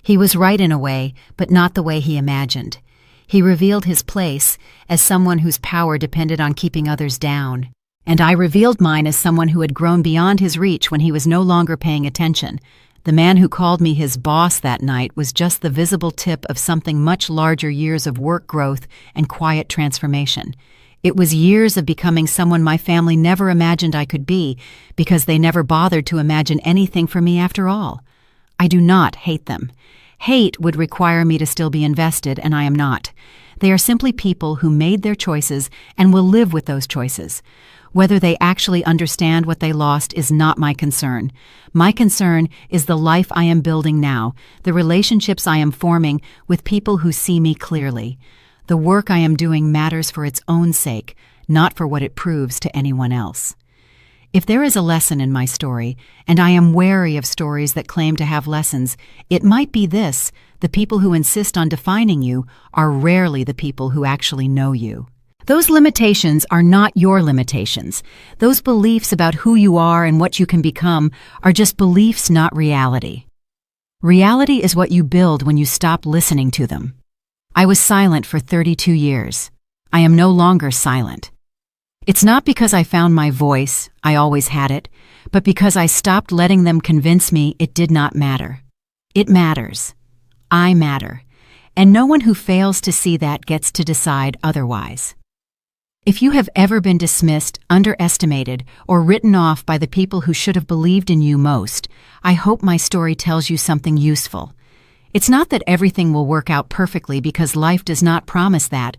He was right in a way, but not the way he imagined. He revealed his place as someone whose power depended on keeping others down. And I revealed mine as someone who had grown beyond his reach when he was no longer paying attention. The man who called me his boss that night was just the visible tip of something much larger: years of work growth and quiet transformation. It was years of becoming someone my family never imagined I could be, because they never bothered to imagine anything for me after all. I do not hate them. Hate would require me to still be invested, and I am not. They are simply people who made their choices and will live with those choices. Whether they actually understand what they lost is not my concern. My concern is the life I am building now, the relationships I am forming with people who see me clearly. The work I am doing matters for its own sake, not for what it proves to anyone else. If there is a lesson in my story, and I am wary of stories that claim to have lessons, it might be this: the people who insist on defining you are rarely the people who actually know you. Those limitations are not your limitations. Those beliefs about who you are and what you can become are just beliefs, not reality. Reality is what you build when you stop listening to them. I was silent for 32 years. I am no longer silent. It's not because I found my voice, I always had it, but because I stopped letting them convince me it did not matter. It matters. I matter. And no one who fails to see that gets to decide otherwise. If you have ever been dismissed, underestimated, or written off by the people who should have believed in you most, I hope my story tells you something useful. It's not that everything will work out perfectly, because life does not promise that,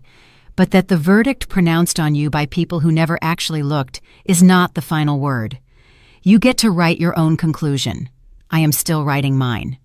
but that the verdict pronounced on you by people who never actually looked is not the final word. You get to write your own conclusion. I am still writing mine.